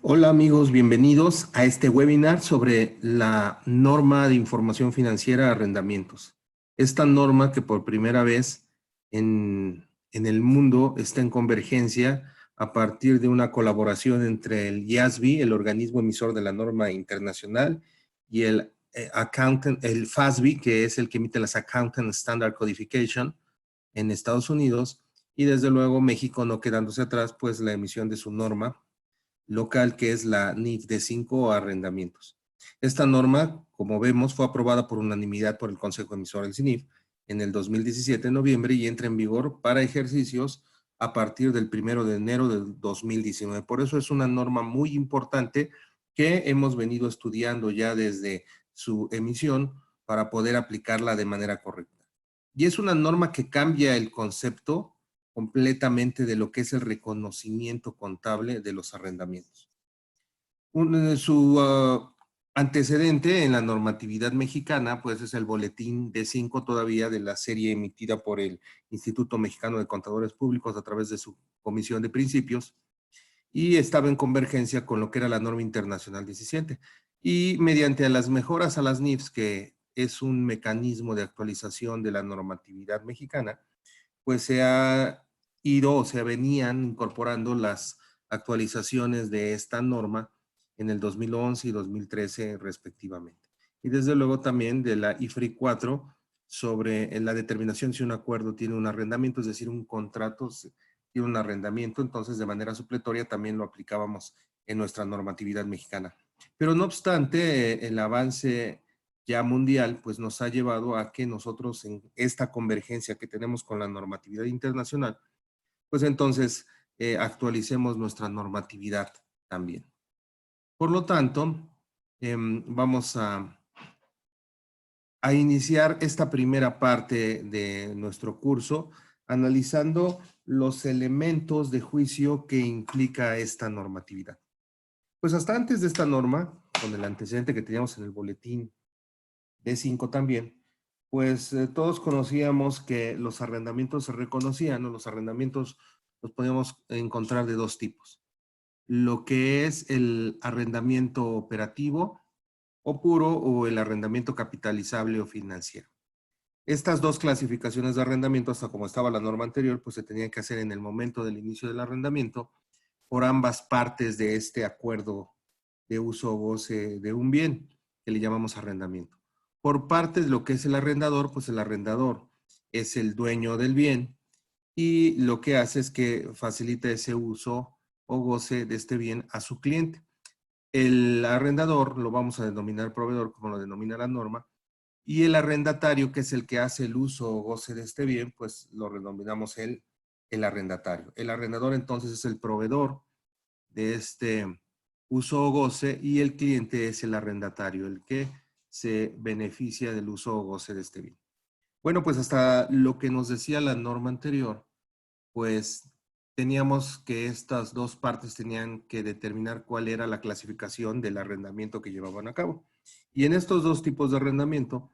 Hola amigos, bienvenidos a este webinar sobre la norma de información financiera de arrendamientos. Esta norma que por primera vez en el mundo está en convergencia a partir de una colaboración entre el IASB, el organismo emisor de la norma internacional, y el FASB, que es el que emite las Accountant Standard Codification en Estados Unidos, y desde luego México no quedándose atrás, pues la emisión de su norma local, que es la NIF de 5 arrendamientos. Esta norma, como vemos, fue aprobada por unanimidad por el Consejo Emisor del CINIF en el 2017 de noviembre y entra en vigor para ejercicios a partir del 1 de enero del 2019. Por eso es una norma muy importante que hemos venido estudiando ya desde su emisión para poder aplicarla de manera correcta. Y es una norma que cambia el concepto completamente de lo que es el reconocimiento contable de los arrendamientos. Su antecedente en la normatividad mexicana, pues es el boletín D5 todavía de la serie emitida por el Instituto Mexicano de Contadores Públicos a través de su Comisión de Principios, y estaba en convergencia con lo que era la norma internacional 17. Y mediante las mejoras a las NIFs, que es un mecanismo de actualización de la normatividad mexicana, pues se ha ido o se venían incorporando las actualizaciones de esta norma en el 2011 y 2013 respectivamente. Y desde luego también de la IFRI 4 sobre la determinación si un acuerdo tiene un arrendamiento, es decir, un contrato tiene un arrendamiento, entonces de manera supletoria también lo aplicábamos en nuestra normatividad mexicana. Pero no obstante, el avance ya mundial, pues nos ha llevado a que nosotros en esta convergencia que tenemos con la normatividad internacional, pues entonces actualicemos nuestra normatividad también. Por lo tanto, vamos a iniciar esta primera parte de nuestro curso analizando los elementos de juicio que implica esta normatividad. Pues hasta antes de esta norma, con el antecedente que teníamos en el boletín D5 también, pues todos conocíamos que los arrendamientos se reconocían, ¿no? Los arrendamientos los podíamos encontrar de dos tipos. Lo que es el arrendamiento operativo o puro, o el arrendamiento capitalizable o financiero. Estas dos clasificaciones de arrendamiento, hasta como estaba la norma anterior, pues se tenían que hacer en el momento del inicio del arrendamiento por ambas partes de este acuerdo de uso o goce de un bien, que le llamamos arrendamiento. Por parte de lo que es el arrendador, pues el arrendador es el dueño del bien y lo que hace es que facilita ese uso o goce de este bien a su cliente. El arrendador lo vamos a denominar proveedor, como lo denomina la norma, y el arrendatario, que es el que hace el uso o goce de este bien, pues lo denominamos el arrendatario. El arrendador entonces es el proveedor de este uso o goce y el cliente es el arrendatario, el que se beneficia del uso o goce de este bien. Bueno, pues hasta lo que nos decía la norma anterior, pues teníamos que estas dos partes tenían que determinar cuál era la clasificación del arrendamiento que llevaban a cabo. Y en estos dos tipos de arrendamiento,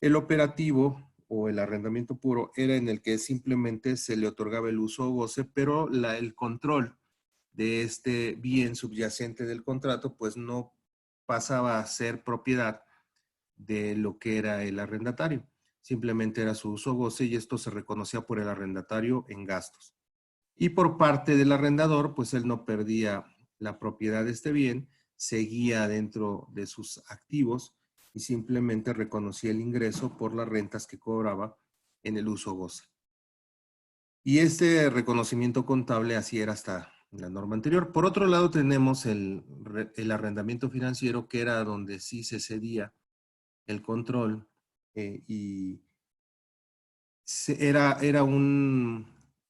el operativo o el arrendamiento puro era en el que simplemente se le otorgaba el uso o goce, pero el control de este bien subyacente del contrato, pues no pasaba a ser propiedad de lo que era el arrendatario. Simplemente era su uso o goce y esto se reconocía por el arrendatario en gastos. Y por parte del arrendador, pues él no perdía la propiedad de este bien, seguía dentro de sus activos y simplemente reconocía el ingreso por las rentas que cobraba en el uso o goce. Y este reconocimiento contable así era hasta la norma anterior. Por otro lado tenemos el arrendamiento financiero, que era donde sí se cedía el control y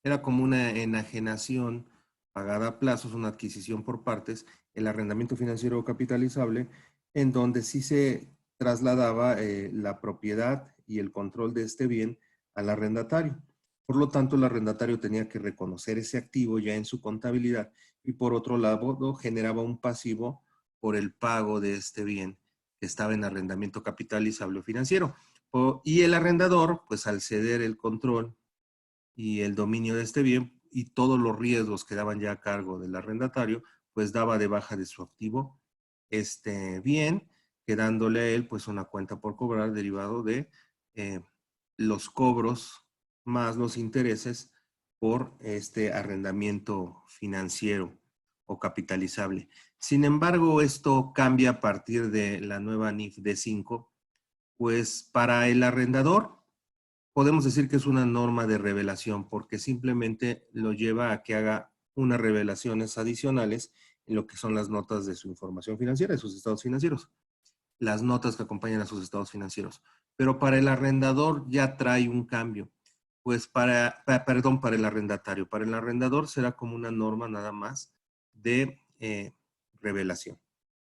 era como una enajenación pagada a plazos, una adquisición por partes, el arrendamiento financiero capitalizable, en donde sí se trasladaba la propiedad y el control de este bien al arrendatario. Por lo tanto, el arrendatario tenía que reconocer ese activo ya en su contabilidad y por otro lado generaba un pasivo por el pago de este bien que estaba en arrendamiento capitalizable o financiero. Y el arrendador, pues al ceder el control y el dominio de este bien y todos los riesgos que daban ya a cargo del arrendatario, pues daba de baja de su activo este bien, quedándole a él pues una cuenta por cobrar derivado de los cobros más los intereses por este arrendamiento financiero o capitalizable. Sin embargo, esto cambia a partir de la nueva NIF D5, pues para el arrendador podemos decir que es una norma de revelación porque simplemente lo lleva a que haga unas revelaciones adicionales en lo que son las notas de su información financiera, de sus estados financieros, las notas que acompañan a sus estados financieros. Pero para el arrendador ya trae un cambio. Pues para el arrendatario. Para el arrendador será como una norma nada más de revelación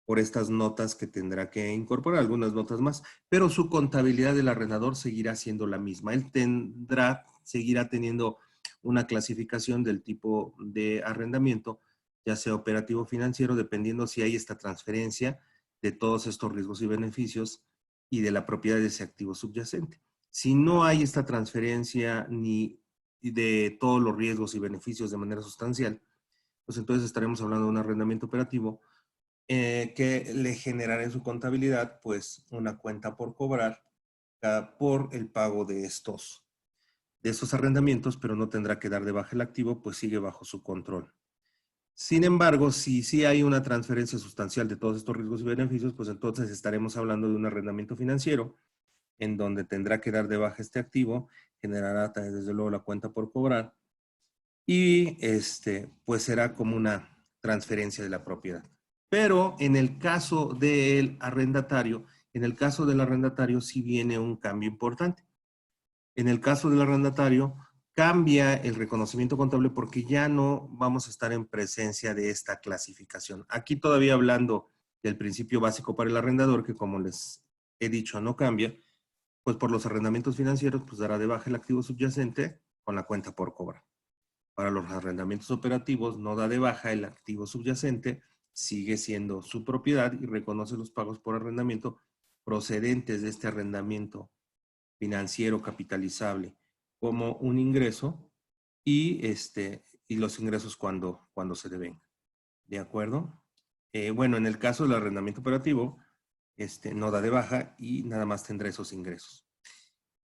por estas notas que tendrá que incorporar, algunas notas más, pero su contabilidad del arrendador seguirá siendo la misma. Él seguirá teniendo una clasificación del tipo de arrendamiento, ya sea operativo financiero, dependiendo si hay esta transferencia de todos estos riesgos y beneficios y de la propiedad de ese activo subyacente. Si no hay esta transferencia ni de todos los riesgos y beneficios de manera sustancial, pues entonces estaremos hablando de un arrendamiento operativo que le generará en su contabilidad pues una cuenta por cobrar por el pago de estos arrendamientos, pero no tendrá que dar de baja el activo, pues sigue bajo su control. Sin embargo, si sí hay una transferencia sustancial de todos estos riesgos y beneficios, pues entonces estaremos hablando de un arrendamiento financiero en donde tendrá que dar de baja este activo, generará desde luego la cuenta por cobrar y pues será como una transferencia de la propiedad. Pero en el caso del arrendatario, sí viene un cambio importante. En el caso del arrendatario, cambia el reconocimiento contable porque ya no vamos a estar en presencia de esta clasificación. Aquí todavía hablando del principio básico para el arrendador, que como les he dicho no cambia, pues por los arrendamientos financieros, pues dará de baja el activo subyacente con la cuenta por cobrar. Para los arrendamientos operativos no da de baja el activo subyacente, sigue siendo su propiedad y reconoce los pagos por arrendamiento procedentes de este arrendamiento financiero capitalizable como un ingreso y los ingresos cuando se deben. ¿De acuerdo? Bueno, en el caso del arrendamiento operativo, no da de baja y nada más tendrá esos ingresos.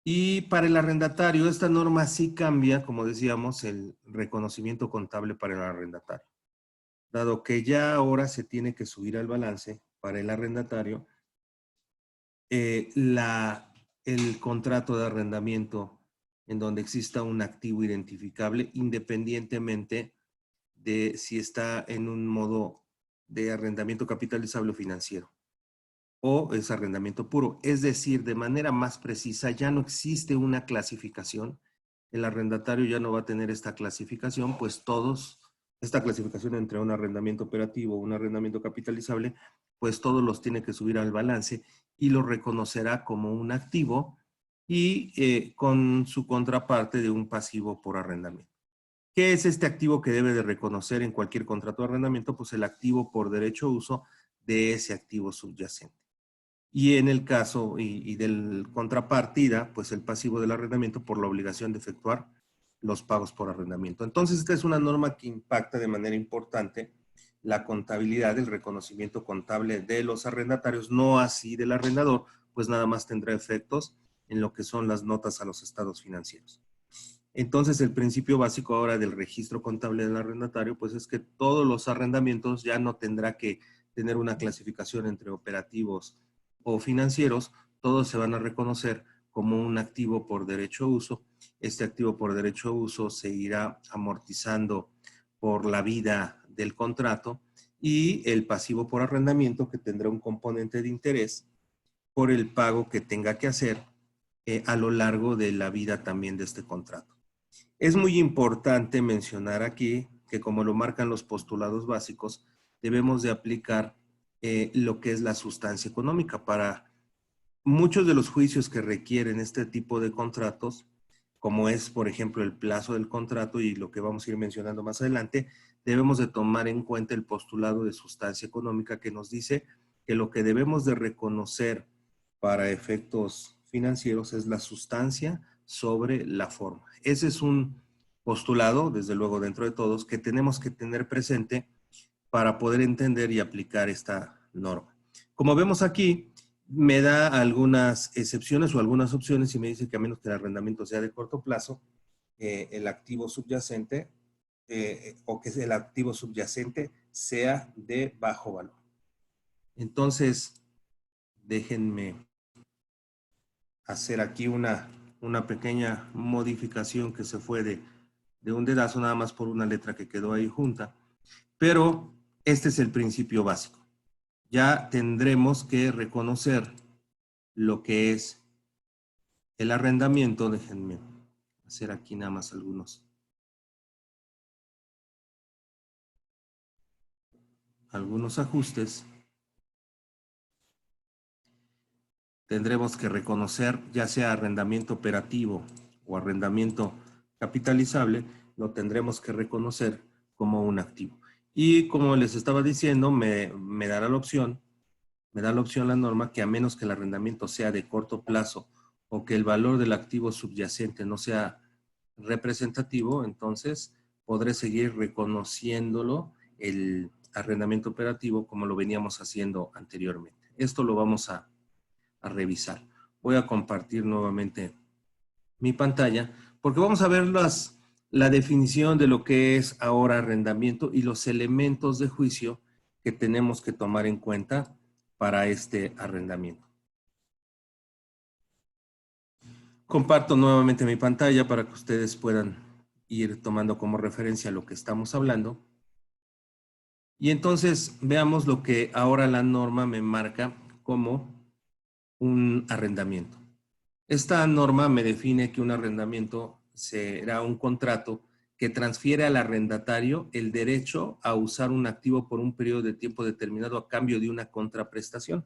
Y para el arrendatario, esta norma sí cambia, como decíamos, el reconocimiento contable para el arrendatario. Dado que ya ahora se tiene que subir al balance para el arrendatario, el contrato de arrendamiento en donde exista un activo identificable independientemente de si está en un modo de arrendamiento capitalizable o financiero o es arrendamiento puro. Es decir, de manera más precisa, ya no existe una clasificación. El arrendatario ya no va a tener esta clasificación, pues esta clasificación entre un arrendamiento operativo o un arrendamiento capitalizable, pues todos los tiene que subir al balance y lo reconocerá como un activo y con su contraparte de un pasivo por arrendamiento. ¿Qué es este activo que debe de reconocer en cualquier contrato de arrendamiento? Pues el activo por derecho a uso de ese activo subyacente. Y en el caso y del contrapartida, pues el pasivo del arrendamiento por la obligación de efectuar los pagos por arrendamiento. Entonces, esta es una norma que impacta de manera importante la contabilidad, el reconocimiento contable de los arrendatarios, no así del arrendador, pues nada más tendrá efectos en lo que son las notas a los estados financieros. Entonces, el principio básico ahora del registro contable del arrendatario, pues es que todos los arrendamientos ya no tendrá que tener una clasificación entre operativos o financieros, todos se van a reconocer como un activo por derecho a uso. Este activo por derecho a uso se irá amortizando por la vida del contrato y el pasivo por arrendamiento que tendrá un componente de interés por el pago que tenga que hacer a lo largo de la vida también de este contrato. Es muy importante mencionar aquí que como lo marcan los postulados básicos, debemos de aplicar lo que es la sustancia económica para muchos de los juicios que requieren este tipo de contratos, como es, por ejemplo, el plazo del contrato y lo que vamos a ir mencionando más adelante, debemos de tomar en cuenta el postulado de sustancia económica que nos dice que lo que debemos de reconocer para efectos financieros es la sustancia sobre la forma. Ese es un postulado, desde luego dentro de todos, que tenemos que tener presente para poder entender y aplicar esta norma. Como vemos aquí, me da algunas excepciones o algunas opciones y me dice que a menos que el arrendamiento sea de corto plazo, el activo subyacente o que el activo subyacente sea de bajo valor. Entonces, déjenme hacer aquí una pequeña modificación que se fue de un dedazo nada más por una letra que quedó ahí junta. Pero este es el principio básico. Ya tendremos que reconocer lo que es el arrendamiento. Déjenme hacer aquí nada más algunos ajustes. Tendremos que reconocer, ya sea arrendamiento operativo o arrendamiento capitalizable, lo tendremos que reconocer como un activo. Y como les estaba diciendo, me dará la opción, la norma que a menos que el arrendamiento sea de corto plazo o que el valor del activo subyacente no sea representativo, entonces podré seguir reconociéndolo el arrendamiento operativo como lo veníamos haciendo anteriormente. Esto lo vamos a revisar. Voy a compartir nuevamente mi pantalla porque vamos a ver la definición de lo que es ahora arrendamiento y los elementos de juicio que tenemos que tomar en cuenta para este arrendamiento. Comparto nuevamente mi pantalla para que ustedes puedan ir tomando como referencia lo que estamos hablando. Y entonces veamos lo que ahora la norma me marca como un arrendamiento. Esta norma me define que un arrendamiento será un contrato que transfiere al arrendatario el derecho a usar un activo por un periodo de tiempo determinado a cambio de una contraprestación.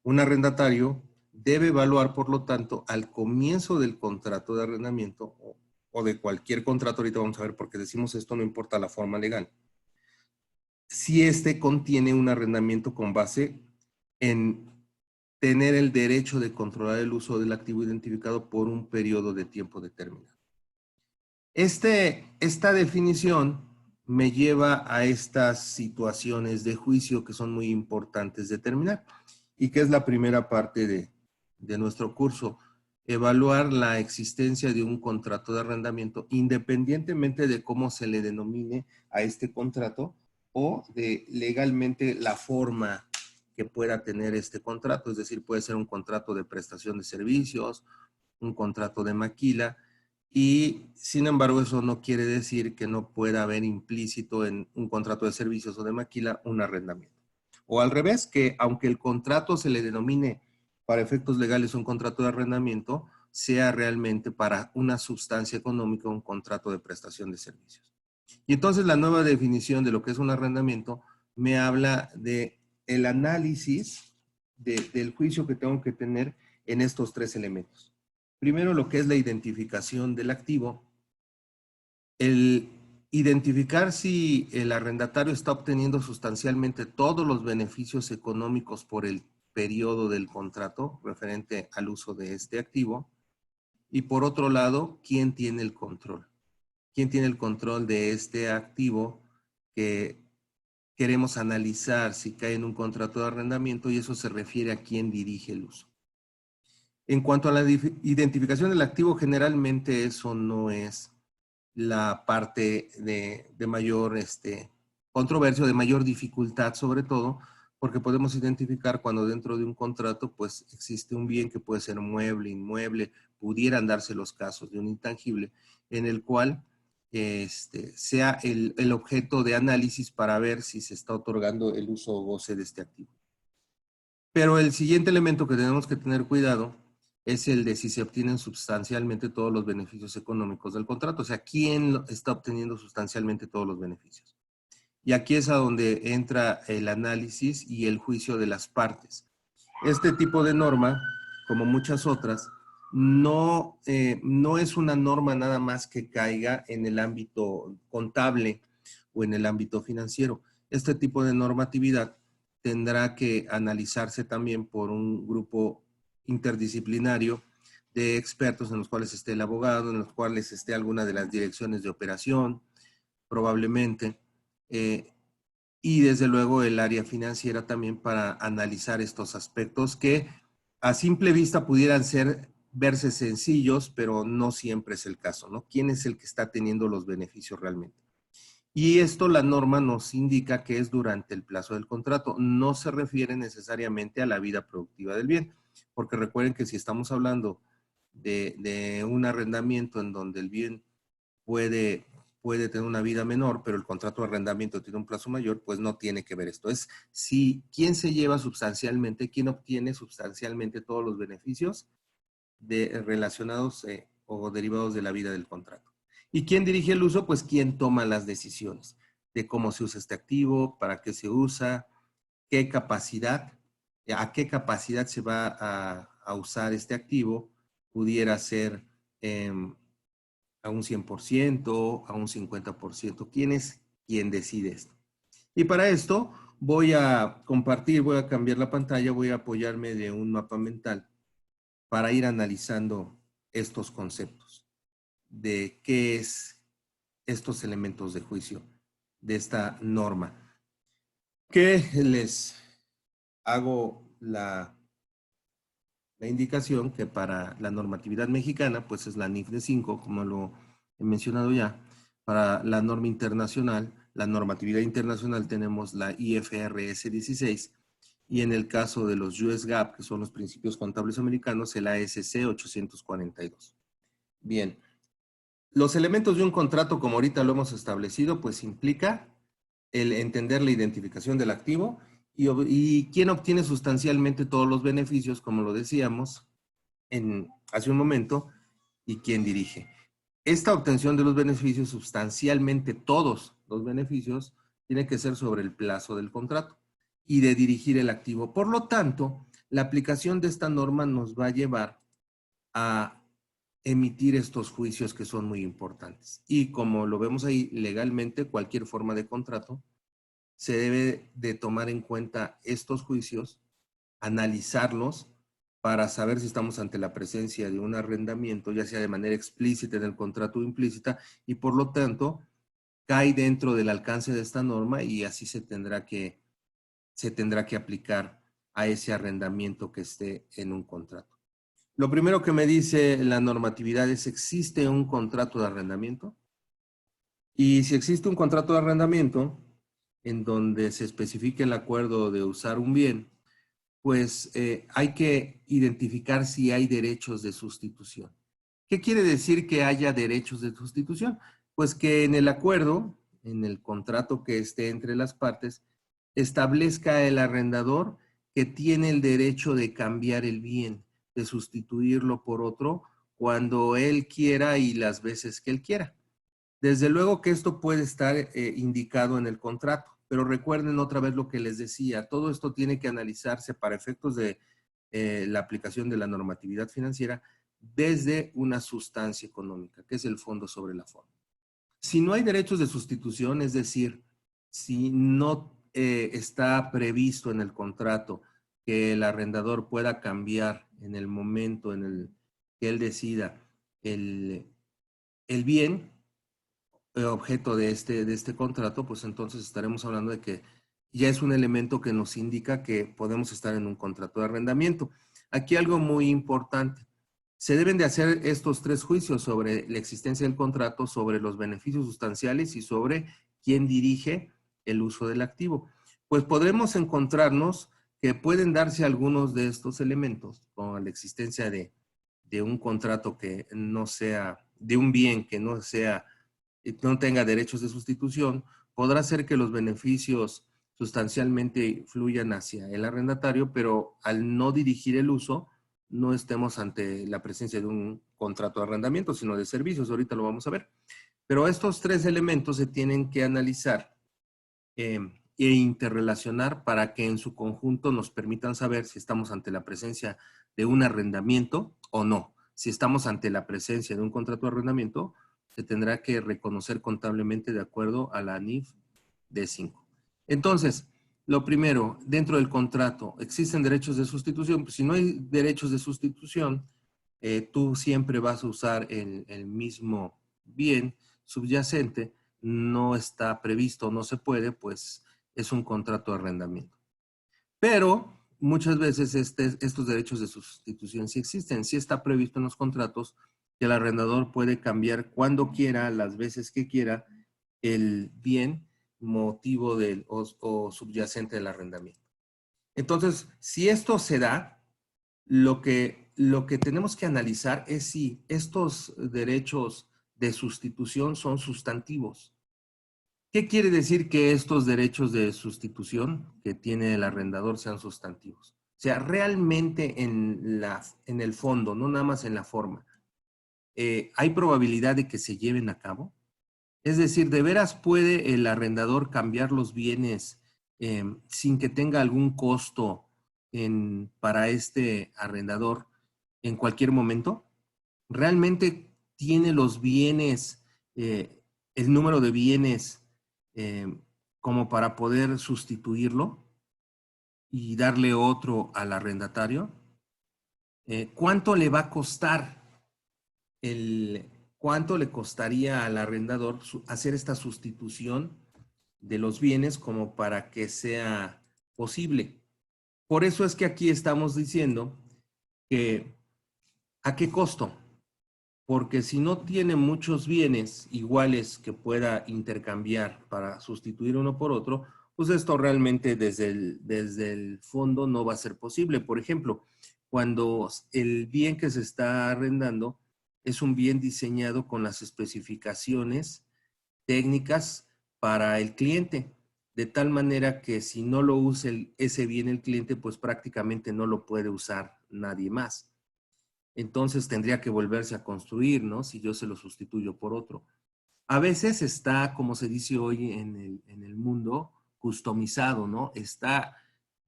Un arrendatario debe evaluar, por lo tanto, al comienzo del contrato de arrendamiento o de cualquier contrato, ahorita vamos a ver por qué decimos esto, no importa la forma legal, si este contiene un arrendamiento con base en tener el derecho de controlar el uso del activo identificado por un periodo de tiempo determinado. Esta definición me lleva a estas situaciones de juicio que son muy importantes determinar y que es la primera parte de nuestro curso. Evaluar la existencia de un contrato de arrendamiento independientemente de cómo se le denomine a este contrato o de legalmente la forma que pueda tener este contrato. Es decir, puede ser un contrato de prestación de servicios, un contrato de maquila, y sin embargo eso no quiere decir que no pueda haber implícito en un contrato de servicios o de maquila un arrendamiento. O al revés, que aunque el contrato se le denomine para efectos legales un contrato de arrendamiento, sea realmente para una sustancia económica un contrato de prestación de servicios. Y entonces la nueva definición de lo que es un arrendamiento me habla de el análisis del juicio que tengo que tener en estos tres elementos. Primero, lo que es la identificación del activo. El identificar si el arrendatario está obteniendo sustancialmente todos los beneficios económicos por el periodo del contrato referente al uso de este activo. Y por otro lado, ¿quién tiene el control? ¿Quién tiene el control de este activo que queremos analizar si cae en un contrato de arrendamiento? Y eso se refiere a quién dirige el uso. En cuanto a la identificación del activo, generalmente eso no es la parte de mayor controversia, de mayor dificultad, sobre todo, porque podemos identificar cuando dentro de un contrato pues existe un bien que puede ser mueble, inmueble, pudieran darse los casos de un intangible, en el cual sea el objeto de análisis para ver si se está otorgando el uso o goce de este activo. Pero el siguiente elemento que tenemos que tener cuidado es el de si se obtienen sustancialmente todos los beneficios económicos del contrato. O sea, ¿quién está obteniendo sustancialmente todos los beneficios? Y aquí es a donde entra el análisis y el juicio de las partes. Este tipo de norma, como muchas otras, no es una norma nada más que caiga en el ámbito contable o en el ámbito financiero. Este tipo de normatividad tendrá que analizarse también por un grupo interdisciplinario de expertos en los cuales esté el abogado, en los cuales esté alguna de las direcciones de operación, probablemente, y desde luego el área financiera también para analizar estos aspectos que a simple vista pudieran verse sencillos, pero no siempre es el caso, ¿no? ¿Quién es el que está teniendo los beneficios realmente? Y esto la norma nos indica que es durante el plazo del contrato. No se refiere necesariamente a la vida productiva del bien, porque recuerden que si estamos hablando de un arrendamiento en donde el bien puede tener una vida menor, pero el contrato de arrendamiento tiene un plazo mayor, pues no tiene que ver esto. Es si quién se lleva sustancialmente, quién obtiene sustancialmente todos los beneficios relacionados o derivados de la vida del contrato. ¿Y quién dirige el uso? Pues quién toma las decisiones de cómo se usa este activo, para qué se usa, qué capacidad, a qué capacidad se va a usar este activo. Pudiera ser a un 100%, a un 50%. ¿Quién es quien decide esto? Y para esto voy a compartir, voy a cambiar la pantalla, voy a apoyarme de un mapa mental para ir analizando estos conceptos de qué es estos elementos de juicio de esta norma. Que les hago la indicación que para la normatividad mexicana, pues es la NIF de 5, como lo he mencionado ya. Para la norma internacional, la normatividad internacional tenemos la IFRS 16 y en el caso de los US GAAP, que son los principios contables americanos, el ASC 842. Bien, los elementos de un contrato, como ahorita lo hemos establecido, pues implica el entender la identificación del activo y quién obtiene sustancialmente todos los beneficios, como lo decíamos hace un momento, y quién dirige. Esta obtención de los beneficios, sustancialmente todos los beneficios, tiene que ser sobre el plazo del contrato y de dirigir el activo. Por lo tanto, la aplicación de esta norma nos va a llevar a emitir estos juicios que son muy importantes. Y como lo vemos ahí, legalmente, cualquier forma de contrato, se debe de tomar en cuenta estos juicios, analizarlos para saber si estamos ante la presencia de un arrendamiento, ya sea de manera explícita en el contrato o implícita, y por lo tanto cae dentro del alcance de esta norma y así se tendrá que aplicar a ese arrendamiento que esté en un contrato. Lo primero que me dice la normatividad es, ¿existe un contrato de arrendamiento? Y si existe un contrato de arrendamiento en donde se especifique el acuerdo de usar un bien, pues hay que identificar si hay derechos de sustitución. ¿Qué quiere decir que haya derechos de sustitución? Pues que en el acuerdo, en el contrato que esté entre las partes, establezca el arrendador que tiene el derecho de cambiar el bien, de sustituirlo por otro cuando él quiera y las veces que él quiera. Desde luego que esto puede estar indicado en el contrato, pero recuerden otra vez lo que les decía, todo esto tiene que analizarse para efectos de la aplicación de la normatividad financiera desde una sustancia económica, que es el fondo sobre la forma. Si no hay derechos de sustitución, es decir, si no está previsto en el contrato que el arrendador pueda cambiar en el momento en el que él decida el bien, objeto de este contrato, pues entonces estaremos hablando de que ya es un elemento que nos indica que podemos estar en un contrato de arrendamiento. Aquí algo muy importante. Se deben de hacer estos tres juicios sobre la existencia del contrato, sobre los beneficios sustanciales y sobre quién dirige el uso del activo. Pues podremos encontrarnos que pueden darse algunos de estos elementos, como la existencia de un contrato que no sea, de un bien que no sea no tenga derechos de sustitución, podrá ser que los beneficios sustancialmente fluyan hacia el arrendatario, pero al no dirigir el uso, no estemos ante la presencia de un contrato de arrendamiento, sino de servicios. Ahorita lo vamos a ver. Pero estos tres elementos se tienen que analizar e interrelacionar para que en su conjunto nos permitan saber si estamos ante la presencia de un arrendamiento o no. Si estamos ante la presencia de un contrato de arrendamiento, se tendrá que reconocer contablemente de acuerdo a la NIF D5. Entonces, lo primero, dentro del contrato, ¿existen derechos de sustitución? Pues si no hay derechos de sustitución, tú siempre vas a usar el mismo bien subyacente, no está previsto, no se puede, pues es un contrato de arrendamiento. Pero muchas veces estos derechos de sustitución sí existen, sí está previsto en los contratos que el arrendador puede cambiar cuando quiera, las veces que quiera, el bien motivo o subyacente del arrendamiento. Entonces, si esto se da, lo que tenemos que analizar es si estos derechos de sustitución son sustantivos. ¿Qué quiere decir que estos derechos de sustitución que tiene el arrendador sean sustantivos? O sea, realmente en el fondo, no nada más en la forma, ¿hay probabilidad de que se lleven a cabo? Es decir, ¿de veras puede el arrendador cambiar los bienes sin que tenga algún costo para este arrendador en cualquier momento? ¿Realmente tiene los bienes, el número de bienes eh, como para poder sustituirlo y darle otro al arrendatario? ¿Cuánto le va a costar cuánto le costaría al arrendador hacer esta sustitución de los bienes como para que sea posible? Por eso es que aquí estamos diciendo que ¿a qué costo? Porque si no tiene muchos bienes iguales que pueda intercambiar para sustituir uno por otro, pues esto realmente desde el fondo no va a ser posible. Por ejemplo, cuando el bien que se está arrendando es un bien diseñado con las especificaciones técnicas para el cliente, de tal manera que si no lo usa ese bien el cliente, pues prácticamente no lo puede usar nadie más. Entonces tendría que volverse a construir, ¿no? Si yo se lo sustituyo por otro. A veces está, como se dice hoy en el mundo, customizado, ¿no? Está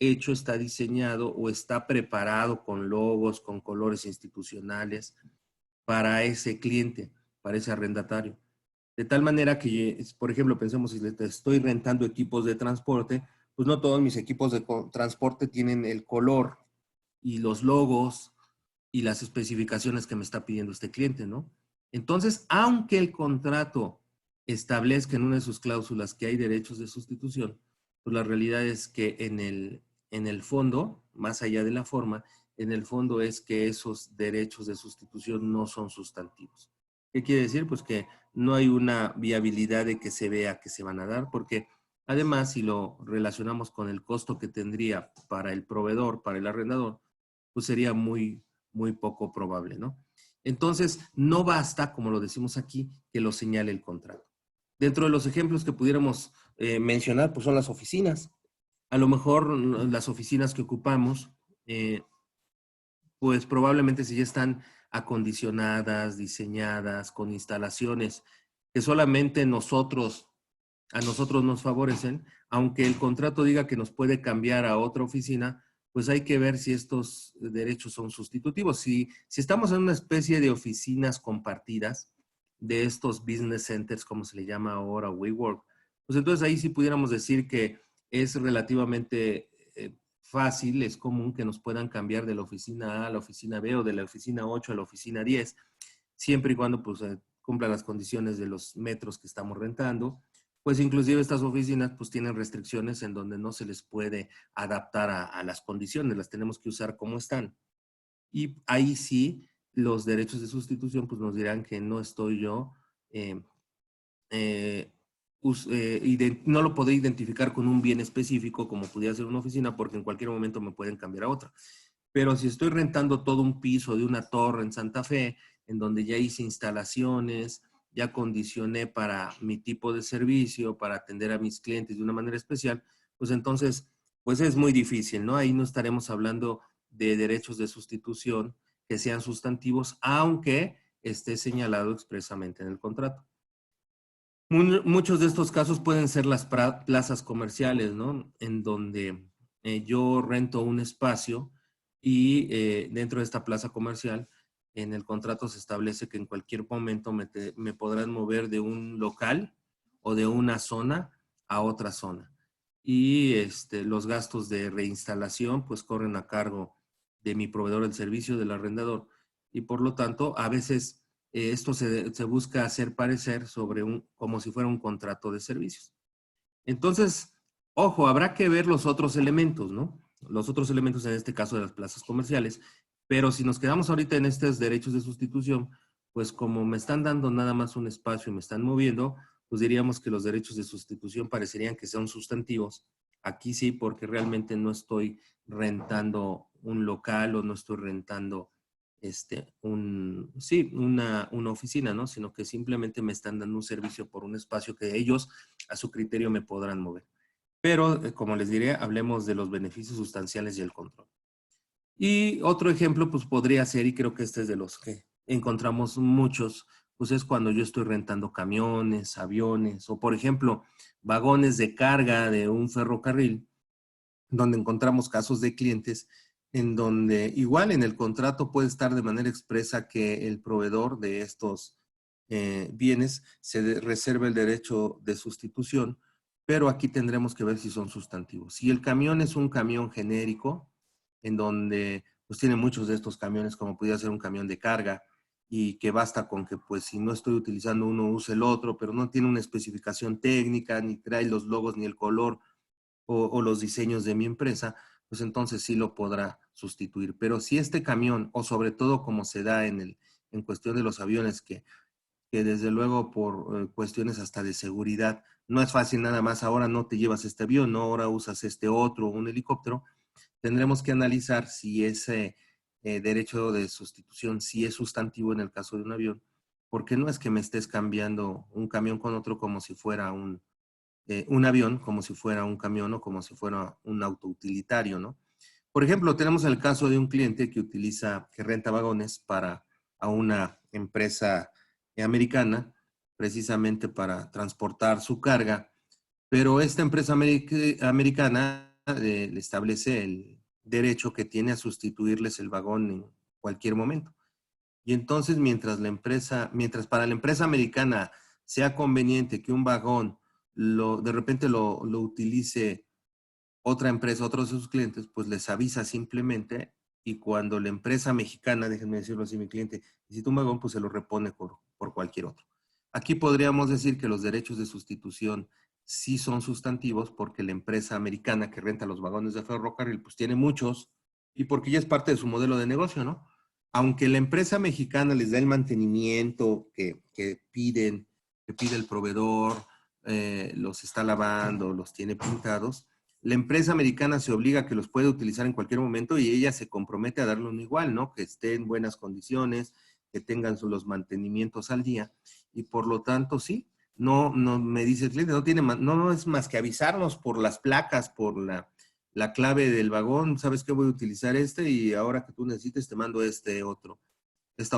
hecho, está diseñado o está preparado con logos, con colores institucionales para ese cliente, para ese arrendatario. De tal manera que, por ejemplo, pensemos si le estoy rentando equipos de transporte, pues no todos mis equipos de transporte tienen el color y los logos y las especificaciones que me está pidiendo este cliente, ¿no? Entonces, aunque el contrato establezca en una de sus cláusulas que hay derechos de sustitución, pues la realidad es que en el fondo, más allá de la forma, en el fondo es que esos derechos de sustitución no son sustantivos. ¿Qué quiere decir? Pues que no hay una viabilidad de que se vea que se van a dar, porque además, si lo relacionamos con el costo que tendría para el proveedor, para el arrendador, pues sería muy poco probable, ¿no? Entonces, no basta, como lo decimos aquí, que lo señale el contrato. Dentro de los ejemplos que pudiéramos mencionar, pues son las oficinas. A lo mejor las oficinas que ocupamos, pues probablemente si ya están acondicionadas, diseñadas, con instalaciones que solamente a nosotros nos favorecen, aunque el contrato diga que nos puede cambiar a otra oficina, pues hay que ver si estos derechos son sustitutivos. Si estamos en una especie de oficinas compartidas, de estos business centers, como se le llama ahora, WeWork, pues entonces ahí sí pudiéramos decir que es relativamente fácil, es común que nos puedan cambiar de la oficina A a la oficina B o de la oficina 8 a la oficina 10, siempre y cuando pues cumplan las condiciones de los metros que estamos rentando. Pues inclusive estas oficinas pues tienen restricciones en donde no se les puede adaptar a las condiciones, las tenemos que usar como están. Y ahí sí, los derechos de sustitución pues nos dirán que no estoy yo, eh, eh, no lo podré identificar con un bien específico como pudiera ser una oficina porque en cualquier momento me pueden cambiar a otra. Pero si estoy rentando todo un piso de una torre en Santa Fe, en donde ya hice instalaciones, ya condicioné para mi tipo de servicio, para atender a mis clientes de una manera especial, pues entonces, pues es muy difícil, ¿no? Ahí no estaremos hablando de derechos de sustitución que sean sustantivos, aunque esté señalado expresamente en el contrato. Muchos de estos casos pueden ser las plazas comerciales, ¿no? En donde yo rento un espacio y dentro de esta plaza comercial, en el contrato se establece que en cualquier momento me podrán mover de un local o de una zona a otra zona. Y los gastos de reinstalación pues corren a cargo de mi proveedor del servicio, del arrendador. Y por lo tanto, a veces esto se busca hacer parecer como si fuera un contrato de servicios. Entonces, Ojo, habrá que ver los otros elementos, ¿no? Los otros elementos en este caso de las plazas comerciales, pero si nos quedamos ahorita en estos derechos de sustitución, pues como me están dando nada más un espacio y me están moviendo, pues diríamos que los derechos de sustitución parecerían que son sustantivos. Aquí sí, porque realmente no estoy rentando un local o no estoy rentando una oficina, ¿no? Sino que simplemente me están dando un servicio por un espacio que ellos a su criterio me podrán mover. Pero, como les diré, hablemos de los beneficios sustanciales y el control. Y otro ejemplo, pues podría ser, y creo que este es de los que encontramos muchos, pues es cuando yo estoy rentando camiones, aviones, o por ejemplo, vagones de carga de un ferrocarril, donde encontramos casos de clientes en donde igual en el contrato puede estar de manera expresa que el proveedor de estos bienes se reserva el derecho de sustitución, pero aquí tendremos que ver si son sustantivos. Si el camión es un camión genérico, en donde pues tiene muchos de estos camiones, como pudiera ser un camión de carga, y que basta con que pues si no estoy utilizando uno, use el otro, pero no tiene una especificación técnica, ni trae los logos, ni el color, o los diseños de mi empresa, pues entonces sí lo podrá sustituir. Pero si este camión, o sobre todo como se da en cuestión de los aviones, que desde luego por cuestiones hasta de seguridad, no es fácil nada más, ahora no te llevas este avión, no, ahora usas este otro, un helicóptero, tendremos que analizar si ese derecho de sustitución, si es sustantivo en el caso de un avión, porque no es que me estés cambiando un camión con otro como si fuera un avión, como si fuera un camión o como si fuera un auto utilitario, ¿no? Por ejemplo, tenemos el caso de un cliente que renta vagones para a una empresa americana, precisamente para transportar su carga, pero esta empresa americana le establece el derecho que tiene a sustituirles el vagón en cualquier momento. Y entonces, mientras para la empresa americana sea conveniente que un vagón de repente lo utilice otra empresa, otros de sus clientes, pues les avisa simplemente, y cuando la empresa mexicana, déjenme decirlo así, mi cliente necesita un vagón, pues se lo repone por cualquier otro. Aquí podríamos decir que los derechos de sustitución sí son sustantivos porque la empresa americana que renta los vagones de ferrocarril, pues tiene muchos, y porque ya es parte de su modelo de negocio, ¿no? Aunque la empresa mexicana les da el mantenimiento que pide el proveedor, los está lavando, los tiene pintados, la empresa americana se obliga a que los puede utilizar en cualquier momento y ella se compromete a darle un igual, ¿no? Que esté en buenas condiciones, que tengan los mantenimientos al día, y por lo tanto, sí, no me dice el cliente, no es más que avisarnos por las placas, por la clave del vagón, sabes que voy a utilizar y ahora que tú necesites te mando esta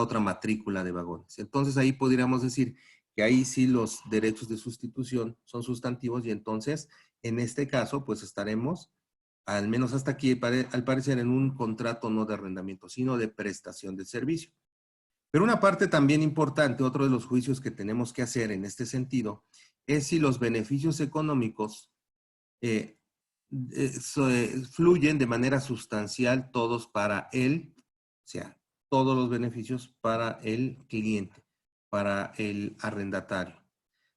otra matrícula de vagones. Entonces ahí podríamos decir que ahí sí los derechos de sustitución son sustantivos, y entonces en este caso pues estaremos, al menos hasta aquí, al parecer, en un contrato no de arrendamiento, sino de prestación de servicio. Pero una parte también importante, otro de los juicios que tenemos que hacer en este sentido, es si los beneficios económicos eh, fluyen de manera sustancial todos para él, o sea, todos los beneficios para el cliente, para el arrendatario.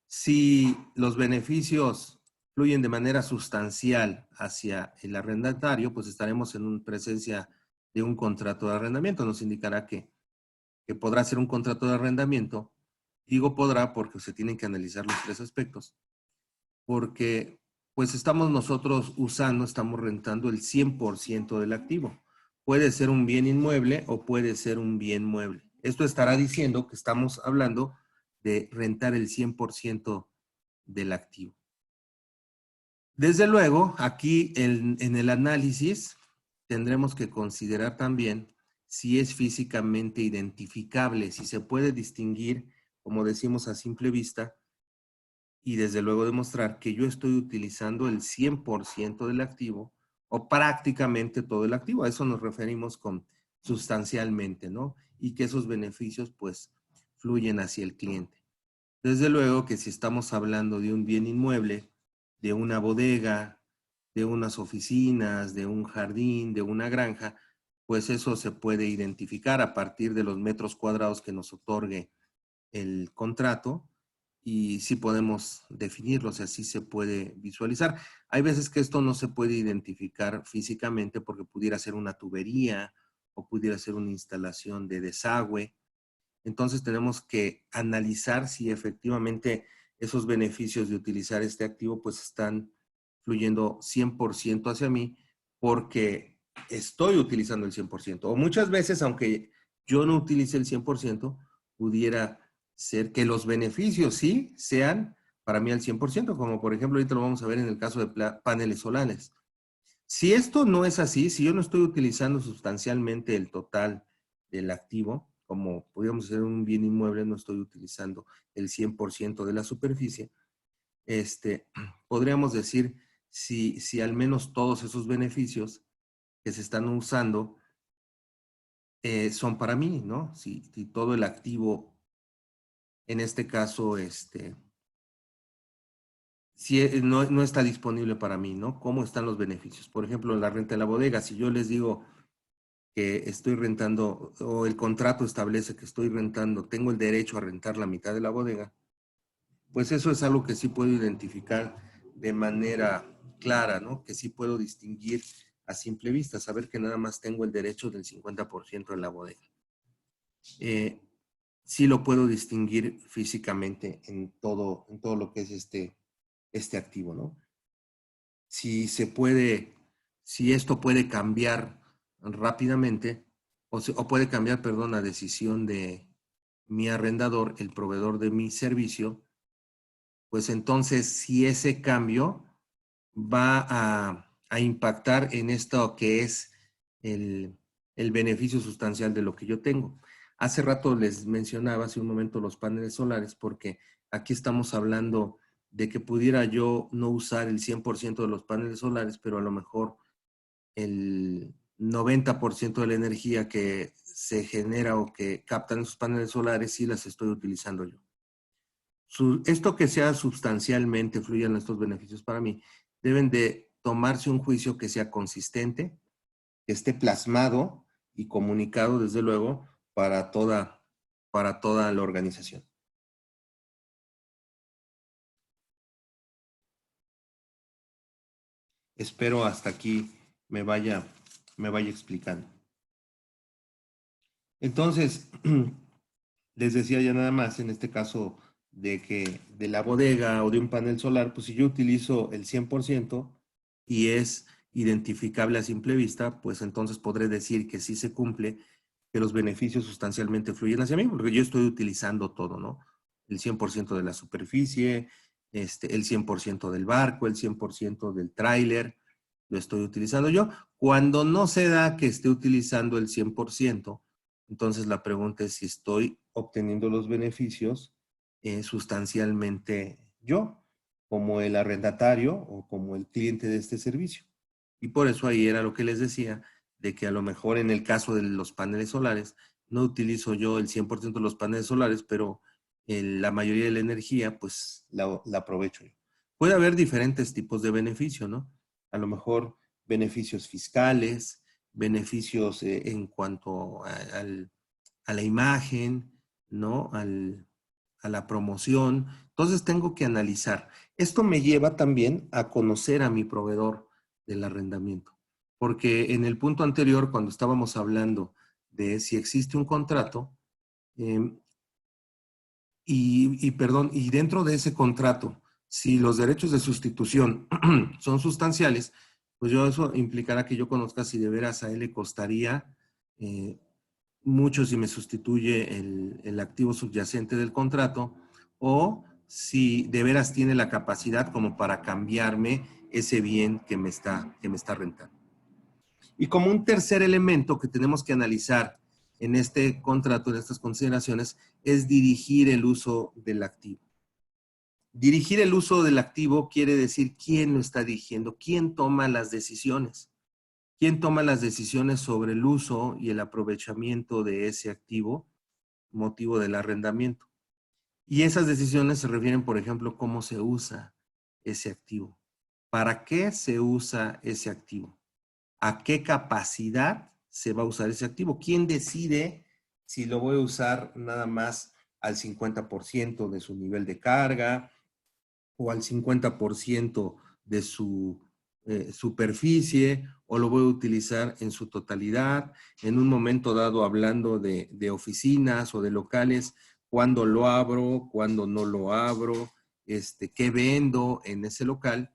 Si los beneficios fluyen de manera sustancial hacia el arrendatario, pues estaremos en presencia de un contrato de arrendamiento. Nos indicará que podrá ser un contrato de arrendamiento. Digo podrá porque se tienen que analizar los tres aspectos, porque pues estamos rentando el 100% del activo. Puede ser un bien inmueble o puede ser un bien mueble. Esto estará diciendo que estamos hablando de rentar el 100% del activo. Desde luego, aquí en el análisis tendremos que considerar también si es físicamente identificable, si se puede distinguir, como decimos a simple vista, y desde luego demostrar que yo estoy utilizando el 100% del activo o prácticamente todo el activo. A eso nos referimos con sustancialmente, ¿no? Y que esos beneficios pues fluyen hacia el cliente. Desde luego que si estamos hablando de un bien inmueble, de una bodega, de unas oficinas, de un jardín, de una granja, pues eso se puede identificar a partir de los metros cuadrados que nos otorgue el contrato, y sí podemos definirlo, o sea, sí se puede visualizar. Hay veces que esto no se puede identificar físicamente porque pudiera ser una tubería o pudiera ser una instalación de desagüe. Entonces tenemos que analizar si efectivamente esos beneficios de utilizar este activo pues están fluyendo 100% hacia mí porque estoy utilizando el 100%. O muchas veces, aunque yo no utilice el 100%, pudiera ser que los beneficios sí sean para mí al 100%, como por ejemplo ahorita lo vamos a ver en el caso de paneles solares. Si esto no es así, si yo no estoy utilizando sustancialmente el total del activo, como podríamos hacer un bien inmueble, no estoy utilizando el 100% de la superficie, podríamos decir si al menos todos esos beneficios que se están usando son para mí, ¿no? Si todo el activo, en este caso, si no está disponible para mí, ¿no? ¿Cómo están los beneficios? Por ejemplo, en la renta de la bodega, si yo les digo que estoy rentando, o el contrato establece que estoy rentando, tengo el derecho a rentar la mitad de la bodega, pues eso es algo que sí puedo identificar de manera clara, ¿no? Que sí puedo distinguir a simple vista, saber que nada más tengo el derecho del 50% de la bodega. Sí lo puedo distinguir físicamente en todo lo que es este activo, ¿no? Si se puede, si esto puede cambiar rápidamente, o puede cambiar, perdón, la decisión de mi arrendador, el proveedor de mi servicio, pues entonces si ese cambio va a impactar en esto que es el, el beneficio sustancial de lo que yo tengo. Hace rato les mencionaba, hace un momento, los paneles solares, porque aquí estamos hablando de que pudiera yo no usar el 100% de los paneles solares, pero a lo mejor el 90% de la energía que se genera o que captan esos paneles solares sí las estoy utilizando yo. Esto que sea sustancialmente fluyan estos beneficios para mí, deben de tomarse un juicio que sea consistente, que esté plasmado y comunicado, desde luego, para toda la organización. Espero hasta aquí me vaya explicando. Entonces, les decía ya nada más, en este caso de que de la bodega o de un panel solar, pues si yo utilizo el 100% y es identificable a simple vista, pues entonces podré decir que sí se cumple, que los beneficios sustancialmente fluyen hacia mí, porque yo estoy utilizando todo, ¿no? El 100% de la superficie, el 100% del barco, el 100% del tráiler, lo estoy utilizando yo. Cuando no se da que esté utilizando el 100%, entonces la pregunta es si estoy obteniendo los beneficios sustancialmente yo, como el arrendatario o como el cliente de este servicio. Y por eso ahí era lo que les decía, de que a lo mejor en el caso de los paneles solares, no utilizo yo el 100% de los paneles solares, pero la mayoría de la energía, pues la aprovecho yo. Puede haber diferentes tipos de beneficio, ¿no? A lo mejor beneficios fiscales, beneficios en cuanto a la imagen, ¿no? A la promoción. Entonces tengo que analizar. Esto me lleva también a conocer a mi proveedor del arrendamiento. Porque en el punto anterior, cuando estábamos hablando de si existe un contrato, eh, y dentro de ese contrato, si los derechos de sustitución son sustanciales, pues eso implicará que yo conozca si de veras a él le costaría mucho si me sustituye el activo subyacente del contrato o si de veras tiene la capacidad como para cambiarme ese bien que me está rentando. Y como un tercer elemento que tenemos que analizar en este contrato, en estas consideraciones, es dirigir el uso del activo. Dirigir el uso del activo quiere decir quién lo está dirigiendo, quién toma las decisiones. ¿Quién toma las decisiones sobre el uso y el aprovechamiento de ese activo, motivo del arrendamiento? Y esas decisiones se refieren, por ejemplo, cómo se usa ese activo. ¿Para qué se usa ese activo? ¿A qué capacidad se va a usar ese activo? ¿Quién decide si lo voy a usar nada más al 50% de su nivel de carga o al 50% de su superficie, o lo voy a utilizar en su totalidad, en un momento dado hablando de oficinas o de locales, cuándo lo abro, cuándo no lo abro, qué vendo en ese local.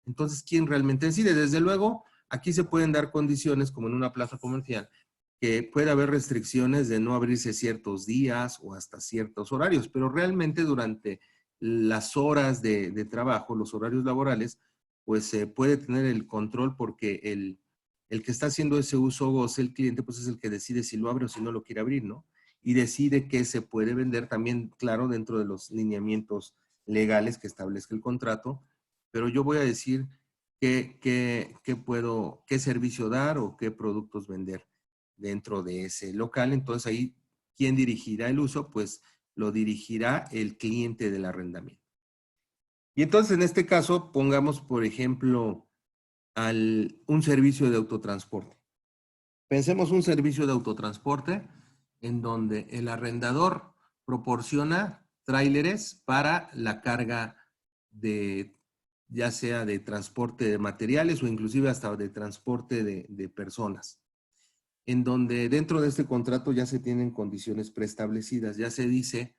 Entonces, ¿quién realmente decide? Desde luego, aquí se pueden dar condiciones, como en una plaza comercial, que puede haber restricciones de no abrirse ciertos días o hasta ciertos horarios, pero realmente durante las horas de trabajo, los horarios laborales, pues se puede tener el control porque el que está haciendo ese uso o goce, el cliente, pues es el que decide si lo abre o si no lo quiere abrir, ¿no? Y decide qué se puede vender también, claro, dentro de los lineamientos legales que establezca el contrato, pero yo voy a decir qué servicio dar o qué productos vender dentro de ese local. Entonces ahí, ¿quién dirigirá el uso? Pues lo dirigirá el cliente del arrendamiento. Y entonces en este caso, pongamos, por ejemplo, un servicio de autotransporte. Pensemos un servicio de autotransporte en donde el arrendador proporciona tráileres para la carga de, ya sea de transporte de materiales o inclusive hasta de transporte de personas, en donde dentro de este contrato ya se tienen condiciones preestablecidas, ya se dice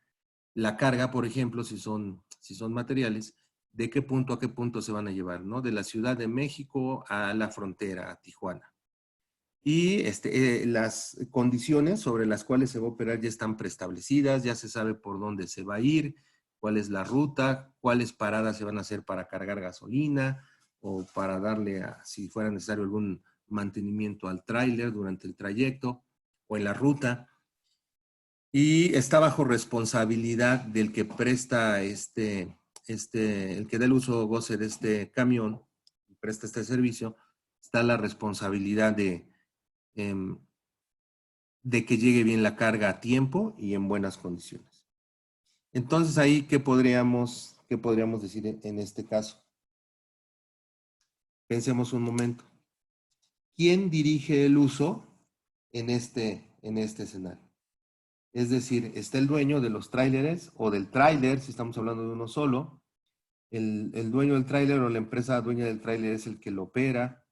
la carga, por ejemplo, si son materiales, de qué punto a qué punto se van a llevar, ¿no? De la Ciudad de México a la frontera, a Tijuana. Y las condiciones sobre las cuales se va a operar ya están preestablecidas, ya se sabe por dónde se va a ir, cuál es la ruta, cuáles paradas se van a hacer para cargar gasolina o para darle, si fuera necesario, algún mantenimiento al tráiler durante el trayecto o en la ruta. Y está bajo responsabilidad del que presta el que da el uso o goce de este camión, presta este servicio, está la responsabilidad de que llegue bien la carga a tiempo y en buenas condiciones. Entonces ahí, ¿qué podríamos decir en este caso? Pensemos un momento. ¿Quién dirige el uso en este escenario? Es decir, está el dueño de los tráileres o del tráiler, si estamos hablando de uno solo. El dueño del tráiler o la empresa dueña del tráiler es el que lo opera,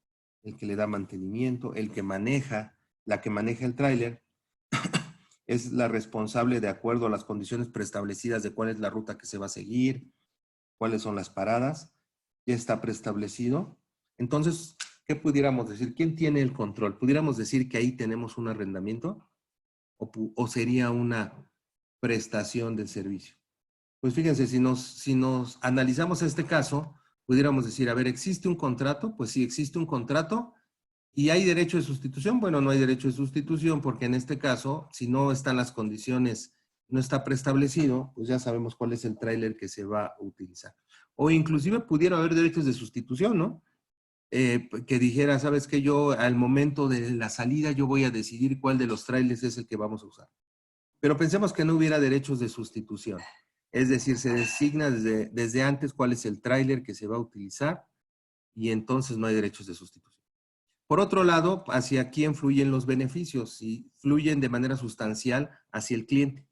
el que le da mantenimiento, el que maneja, la que maneja el tráiler. Es la responsable de acuerdo a las condiciones preestablecidas de cuál es la ruta que se va a seguir, cuáles son las paradas, ya está preestablecido. Entonces, ¿qué pudiéramos decir? ¿Quién tiene el control? ¿Pudiéramos decir que ahí tenemos un arrendamiento o sería una prestación del servicio? Pues fíjense, si nos analizamos este caso, pudiéramos decir, a ver, ¿existe un contrato? Pues sí, existe un contrato. ¿Y hay derecho de sustitución? Bueno, no hay derecho de sustitución porque en este caso, si no están las condiciones, no está preestablecido, pues ya sabemos cuál es el tráiler que se va a utilizar. O inclusive pudiera haber derechos de sustitución, ¿no? Que dijera, ¿sabes qué? Yo al momento de la salida yo voy a decidir cuál de los tráilers es el que vamos a usar. Pero pensemos que no hubiera derechos de sustitución. Es decir, se designa desde antes cuál es el tráiler que se va a utilizar y entonces no hay derechos de sustitución. Por otro lado, ¿hacia quién fluyen los beneficios? Si fluyen de manera sustancial hacia el cliente.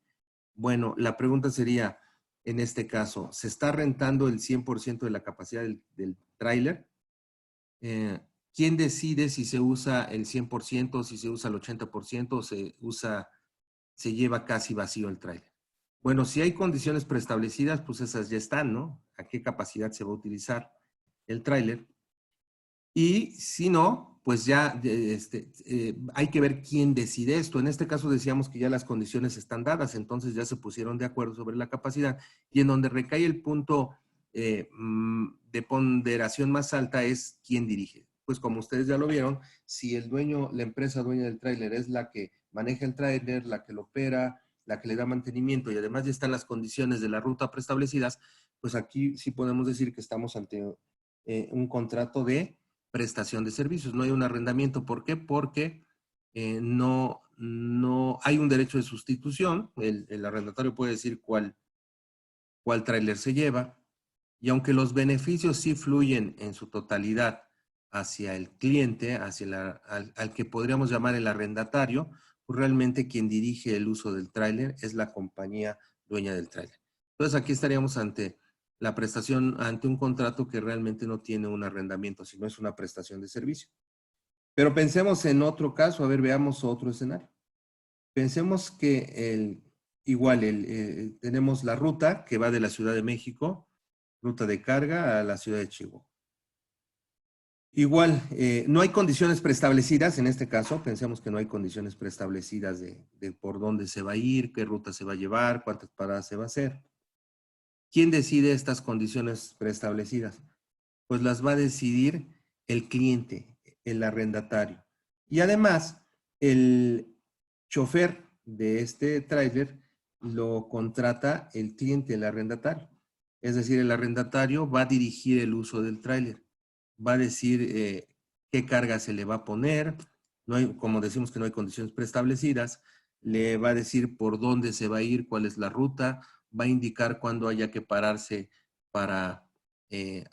Bueno, la pregunta sería, en este caso, ¿se está rentando el 100% de la capacidad del tráiler? ¿Quién decide si se usa el 100%, si se usa el 80% o se lleva casi vacío el tráiler? Bueno, si hay condiciones preestablecidas, pues esas ya están, ¿no? ¿A qué capacidad se va a utilizar el tráiler? Y si no, pues ya hay que ver quién decide esto. En este caso decíamos que ya las condiciones están dadas, entonces ya se pusieron de acuerdo sobre la capacidad. Y en donde recae el punto de ponderación más alta es quién dirige. Pues como ustedes ya lo vieron, si el dueño, la empresa dueña del tráiler es la que maneja el tráiler, la que lo opera, la que le da mantenimiento y además ya están las condiciones de la ruta preestablecidas, pues aquí sí podemos decir que estamos ante un contrato de prestación de servicios. No hay un arrendamiento. ¿Por qué? Porque no hay un derecho de sustitución. El arrendatario puede decir cuál tráiler se lleva. Y aunque los beneficios sí fluyen en su totalidad hacia el cliente, al que podríamos llamar el arrendatario, pues realmente quien dirige el uso del tráiler es la compañía dueña del tráiler. Entonces aquí estaríamos ante la prestación, ante un contrato que realmente no tiene un arrendamiento, sino es una prestación de servicio. Pero pensemos en otro caso, a ver, veamos otro escenario. Pensemos que tenemos la ruta que va de la Ciudad de México, ruta de carga a la ciudad de Chihuahua. Igual, no hay condiciones preestablecidas en este caso, pensemos que no hay condiciones preestablecidas de por dónde se va a ir, qué ruta se va a llevar, cuántas paradas se va a hacer. ¿Quién decide estas condiciones preestablecidas? Pues las va a decidir el cliente, el arrendatario. Y además, el chofer de este tráiler lo contrata el cliente, el arrendatario. Es decir, el arrendatario va a dirigir el uso del tráiler, va a decir qué carga se le va a poner, no hay, como decimos que no hay condiciones preestablecidas, le va a decir por dónde se va a ir, cuál es la ruta, va a indicar cuándo haya que pararse para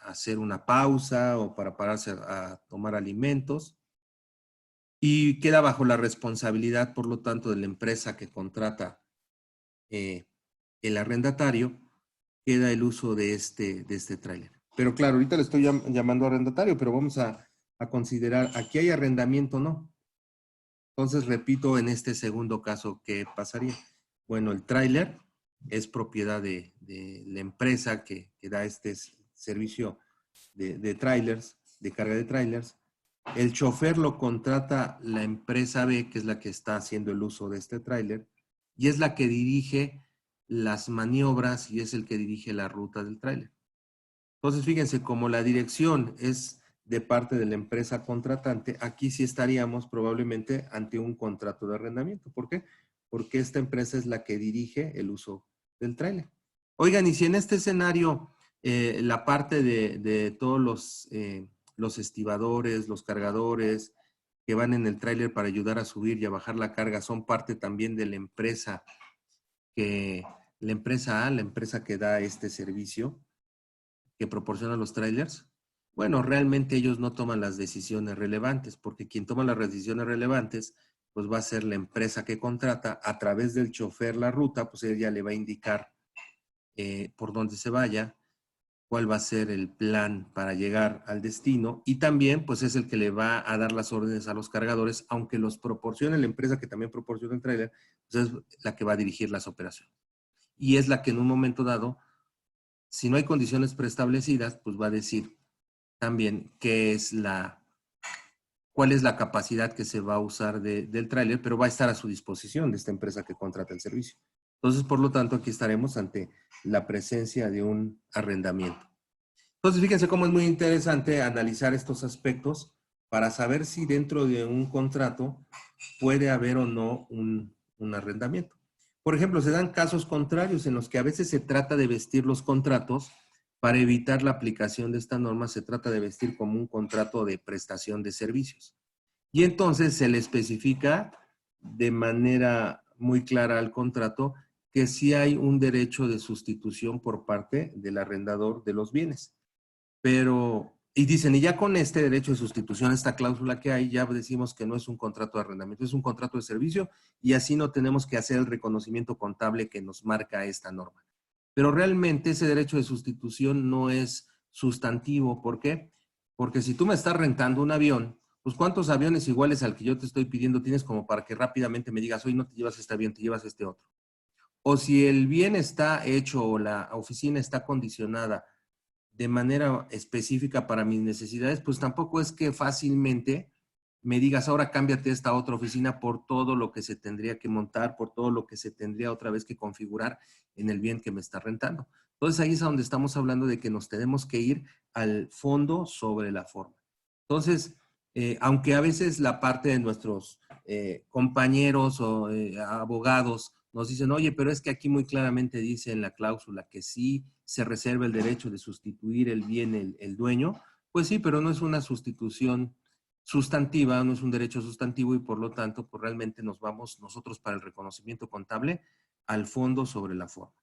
hacer una pausa o para pararse a tomar alimentos. Y queda bajo la responsabilidad, por lo tanto, de la empresa que contrata el arrendatario, queda el uso de este tráiler. Pero claro, ahorita le estoy llamando arrendatario, pero vamos a considerar, aquí hay arrendamiento, ¿no? Entonces, repito, en este segundo caso, ¿qué pasaría? Bueno, el tráiler es propiedad de la empresa que da este servicio de trailers, de carga de trailers. El chofer lo contrata la empresa B, que es la que está haciendo el uso de este tráiler, y es la que dirige las maniobras y es el que dirige la ruta del tráiler. Entonces, fíjense, como la dirección es de parte de la empresa contratante, aquí sí estaríamos probablemente ante un contrato de arrendamiento. ¿Por qué? Porque esta empresa es la que dirige el uso del tráiler. Oigan, y si en este escenario la parte de todos los estibadores, los cargadores que van en el tráiler para ayudar a subir y a bajar la carga son parte también de la empresa la empresa A, la empresa que da este servicio, que proporciona los trailers, bueno, realmente ellos no toman las decisiones relevantes, porque quien toma las decisiones relevantes, pues va a ser la empresa que contrata a través del chofer la ruta, pues ella le va a indicar por dónde se vaya, cuál va a ser el plan para llegar al destino y también pues es el que le va a dar las órdenes a los cargadores, aunque los proporcione la empresa que también proporciona el trailer, pues es la que va a dirigir las operaciones. Y es la que en un momento dado, si no hay condiciones preestablecidas, pues va a decir también cuál es la capacidad que se va a usar del tráiler, pero va a estar a su disposición de esta empresa que contrata el servicio. Entonces, por lo tanto, aquí estaremos ante la presencia de un arrendamiento. Entonces, fíjense cómo es muy interesante analizar estos aspectos para saber si dentro de un contrato puede haber o no un arrendamiento. Por ejemplo, se dan casos contrarios en los que a veces se trata de vestir los contratos para evitar la aplicación de esta norma, se trata de vestir como un contrato de prestación de servicios. Y entonces se le especifica de manera muy clara al contrato que sí hay un derecho de sustitución por parte del arrendador de los bienes. Pero, y dicen, y ya con este derecho de sustitución, esta cláusula que hay, ya decimos que no es un contrato de arrendamiento, es un contrato de servicio y así no tenemos que hacer el reconocimiento contable que nos marca esta norma. Pero realmente ese derecho de sustitución no es sustantivo. ¿Por qué? Porque si tú me estás rentando un avión, pues ¿cuántos aviones iguales al que yo te estoy pidiendo tienes como para que rápidamente me digas, hoy no te llevas este avión, te llevas este otro? O si el bien está hecho o la oficina está condicionada de manera específica para mis necesidades, pues tampoco es que fácilmente me digas, ahora cámbiate esta otra oficina por todo lo que se tendría que montar, por todo lo que se tendría otra vez que configurar en el bien que me está rentando. Entonces ahí es donde estamos hablando de que nos tenemos que ir al fondo sobre la forma. Entonces, aunque a veces la parte de nuestros compañeros o abogados nos dicen, oye, pero es que aquí muy claramente dice en la cláusula que sí se reserva el derecho de sustituir el bien el dueño, pues sí, pero no es una sustitución sustantiva, no es un derecho sustantivo y por lo tanto, pues realmente nos vamos nosotros para el reconocimiento contable al fondo sobre la forma.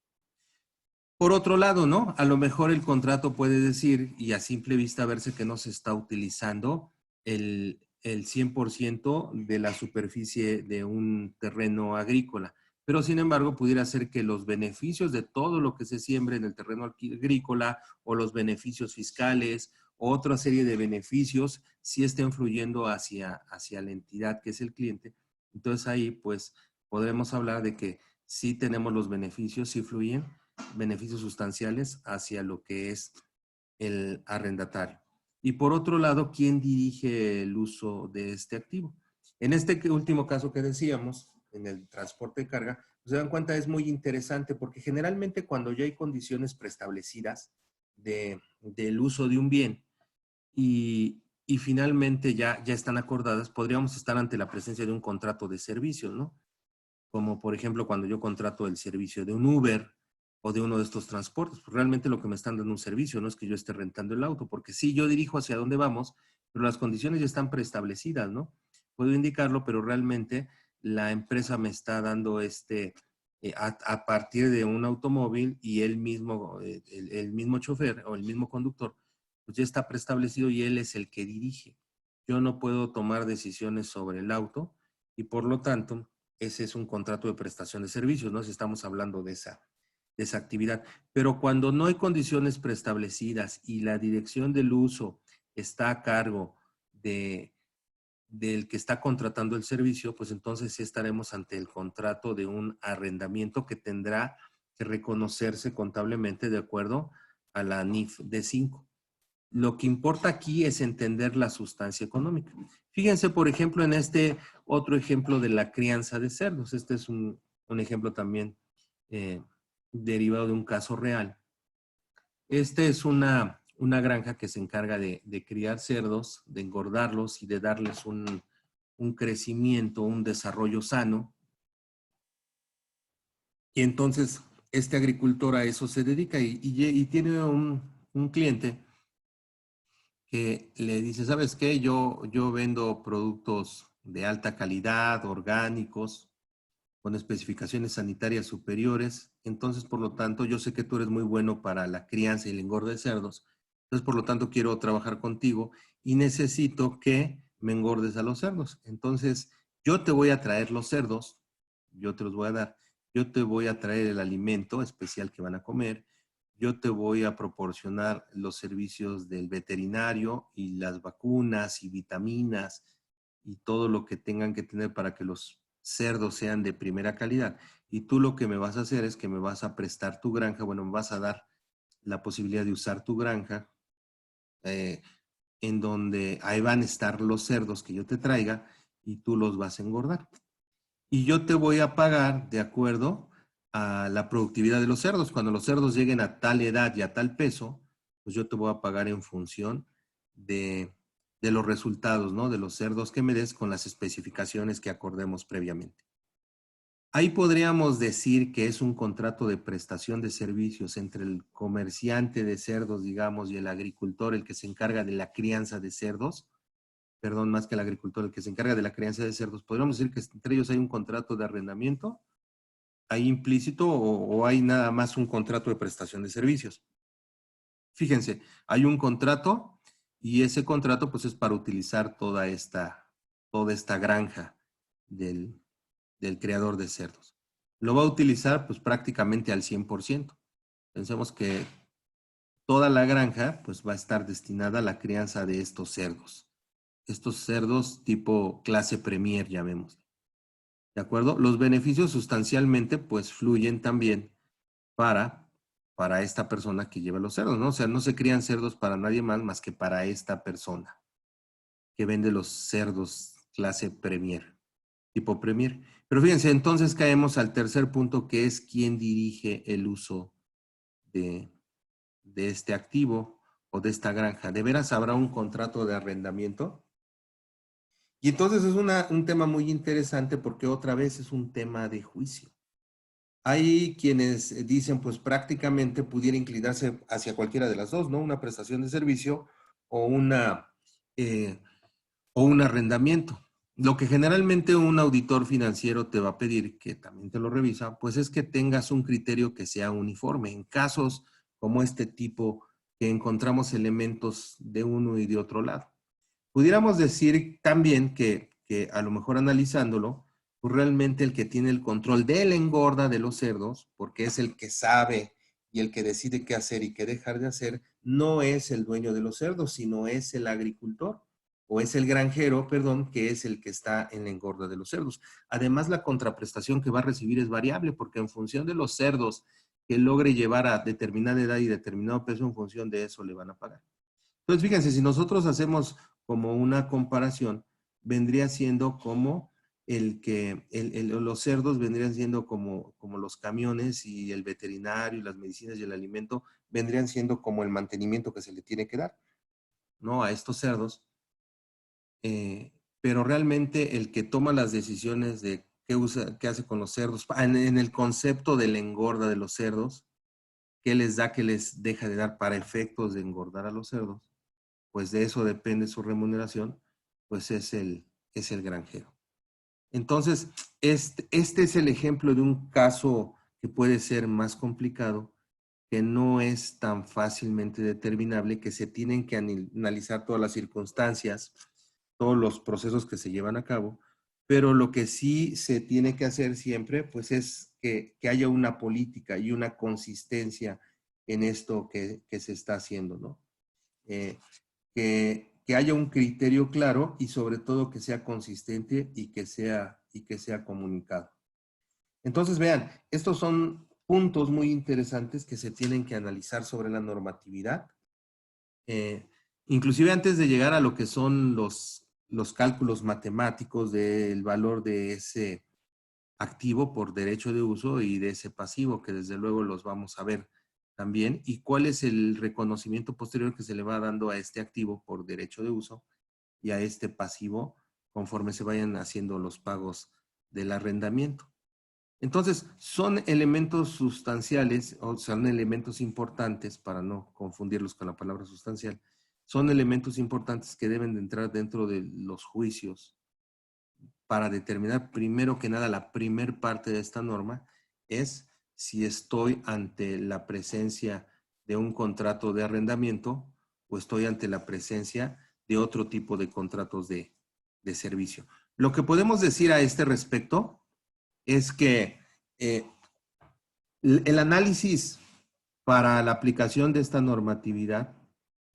Por otro lado, ¿no? A lo mejor el contrato puede decir, y a simple vista verse que no se está utilizando el 100% de la superficie de un terreno agrícola, Pero sin embargo pudiera ser que los beneficios de todo lo que se siembre en el terreno agrícola o los beneficios fiscales o otra serie de beneficios sí estén fluyendo hacia la entidad que es el cliente. Entonces ahí pues podremos hablar de que sí tenemos los beneficios, sí fluyen beneficios sustanciales hacia lo que es el arrendatario. Y por otro lado, ¿quién dirige el uso de este activo? En este último caso que decíamos, en el transporte de carga, se dan cuenta, es muy interesante porque generalmente cuando ya hay condiciones preestablecidas del uso de un bien y finalmente ya están acordadas, podríamos estar ante la presencia de un contrato de servicios, ¿no? Como por ejemplo cuando yo contrato el servicio de un Uber o de uno de estos transportes, pues realmente lo que me están dando un servicio, no es que yo esté rentando el auto, porque sí, yo dirijo hacia dónde vamos, pero las condiciones ya están preestablecidas, ¿no? Puedo indicarlo, pero realmente la empresa me está dando a partir de un automóvil y él mismo, el mismo chofer o el mismo conductor, pues ya está preestablecido y él es el que dirige. Yo no puedo tomar decisiones sobre el auto y por lo tanto, ese es un contrato de prestación de servicios, ¿no? Si estamos hablando de esa actividad. Pero cuando no hay condiciones preestablecidas y la dirección del uso está a cargo del que está contratando el servicio, pues entonces sí estaremos ante el contrato de un arrendamiento que tendrá que reconocerse contablemente de acuerdo a la NIF D5. Lo que importa aquí es entender la sustancia económica. Fíjense, por ejemplo, en este otro ejemplo de la crianza de cerdos. Este es un ejemplo también eh, derivado de un caso real. Este es una granja que se encarga de criar cerdos, de engordarlos y de darles un crecimiento, un desarrollo sano. Y entonces este agricultor a eso se dedica y tiene un cliente que le dice, ¿sabes qué? Yo vendo productos de alta calidad, orgánicos, con especificaciones sanitarias superiores. Entonces, por lo tanto, yo sé que tú eres muy bueno para la crianza y el engorde de cerdos. Entonces, por lo tanto, quiero trabajar contigo y necesito que me engordes a los cerdos. Entonces, yo te voy a traer los cerdos, yo te los voy a dar. Yo te voy a traer el alimento especial que van a comer. Yo te voy a proporcionar los servicios del veterinario y las vacunas y vitaminas y todo lo que tengan que tener para que los cerdos sean de primera calidad. Y tú lo que me vas a hacer es que me vas a prestar tu granja, bueno, me vas a dar la posibilidad de usar tu granja, eh, en donde ahí van a estar los cerdos que yo te traiga y tú los vas a engordar. Y yo te voy a pagar de acuerdo a la productividad de los cerdos. Cuando los cerdos lleguen a tal edad y a tal peso, pues yo te voy a pagar en función de los resultados, ¿no? De los cerdos que me des con las especificaciones que acordemos previamente. Ahí podríamos decir que es un contrato de prestación de servicios entre el comerciante de cerdos, digamos, y el agricultor, el que se encarga de la crianza de cerdos. Perdón, más que el agricultor, el que se encarga de la crianza de cerdos. Podríamos decir que entre ellos hay un contrato de arrendamiento, hay implícito o hay nada más un contrato de prestación de servicios. Fíjense, hay un contrato y ese contrato pues es para utilizar toda esta granja del criador de cerdos. Lo va a utilizar pues prácticamente al 100%. Pensemos que toda la granja pues va a estar destinada a la crianza de estos cerdos. Estos cerdos tipo clase Premier, llamemos. ¿De acuerdo? Los beneficios sustancialmente pues fluyen también para, para esta persona que lleva los cerdos, ¿no? O sea, no se crían cerdos para nadie más que para esta persona que vende los cerdos clase Premier, tipo Premier. Pero fíjense, entonces caemos al tercer punto que es quién dirige el uso de, de este activo o de esta granja. ¿De veras habrá un contrato de arrendamiento? Y entonces es un tema muy interesante porque otra vez es un tema de juicio. Hay quienes dicen, pues prácticamente pudiera inclinarse hacia cualquiera de las dos, ¿no? Una prestación de servicio o eh, o un arrendamiento. Lo que generalmente un auditor financiero te va a pedir, que también te lo revisa, pues es que tengas un criterio que sea uniforme. En casos como este tipo, que encontramos elementos de uno y de otro lado. Pudiéramos decir también que a lo mejor analizándolo, pues realmente el que tiene el control de la engorda de los cerdos, porque es el que sabe y el que decide qué hacer y qué dejar de hacer, no es el dueño de los cerdos, sino es el agricultor o es el granjero, perdón, que es el que está en la engorda de los cerdos. Además, la contraprestación que va a recibir es variable, porque en función de los cerdos que logre llevar a determinada edad y determinado peso, en función de eso le van a pagar. Entonces, fíjense, si nosotros hacemos como una comparación, vendría siendo como los cerdos vendrían siendo como los camiones, y el veterinario y las medicinas y el alimento vendrían siendo como el mantenimiento que se le tiene que dar, ¿no? A estos cerdos. Pero realmente el que toma las decisiones de qué usa, qué hace con los cerdos, en el concepto de la engorda de los cerdos, qué les da, qué les deja de dar para efectos de engordar a los cerdos, pues de eso depende su remuneración, pues es el granjero. Entonces, este es el ejemplo de un caso que puede ser más complicado, que no es tan fácilmente determinable, que se tienen que analizar todas las circunstancias, todos los procesos que se llevan a cabo, pero lo que sí se tiene que hacer siempre, pues es que haya una política y una consistencia en esto que se está haciendo, ¿no? Que haya un criterio claro y sobre todo que sea consistente y que sea comunicado. Entonces, vean, estos son puntos muy interesantes que se tienen que analizar sobre la normatividad. Inclusive antes de llegar a lo que son los cálculos matemáticos del valor de ese activo por derecho de uso y de ese pasivo, que desde luego los vamos a ver también, y cuál es el reconocimiento posterior que se le va dando a este activo por derecho de uso y a este pasivo conforme se vayan haciendo los pagos del arrendamiento. Entonces, son elementos sustanciales, o son elementos importantes, para no confundirlos con la palabra sustancial, son elementos importantes que deben de entrar dentro de los juicios para determinar primero que nada la primer parte de esta norma, es si estoy ante la presencia de un contrato de arrendamiento o estoy ante la presencia de otro tipo de contratos de servicio. Lo que podemos decir a este respecto es que el análisis para la aplicación de esta normatividad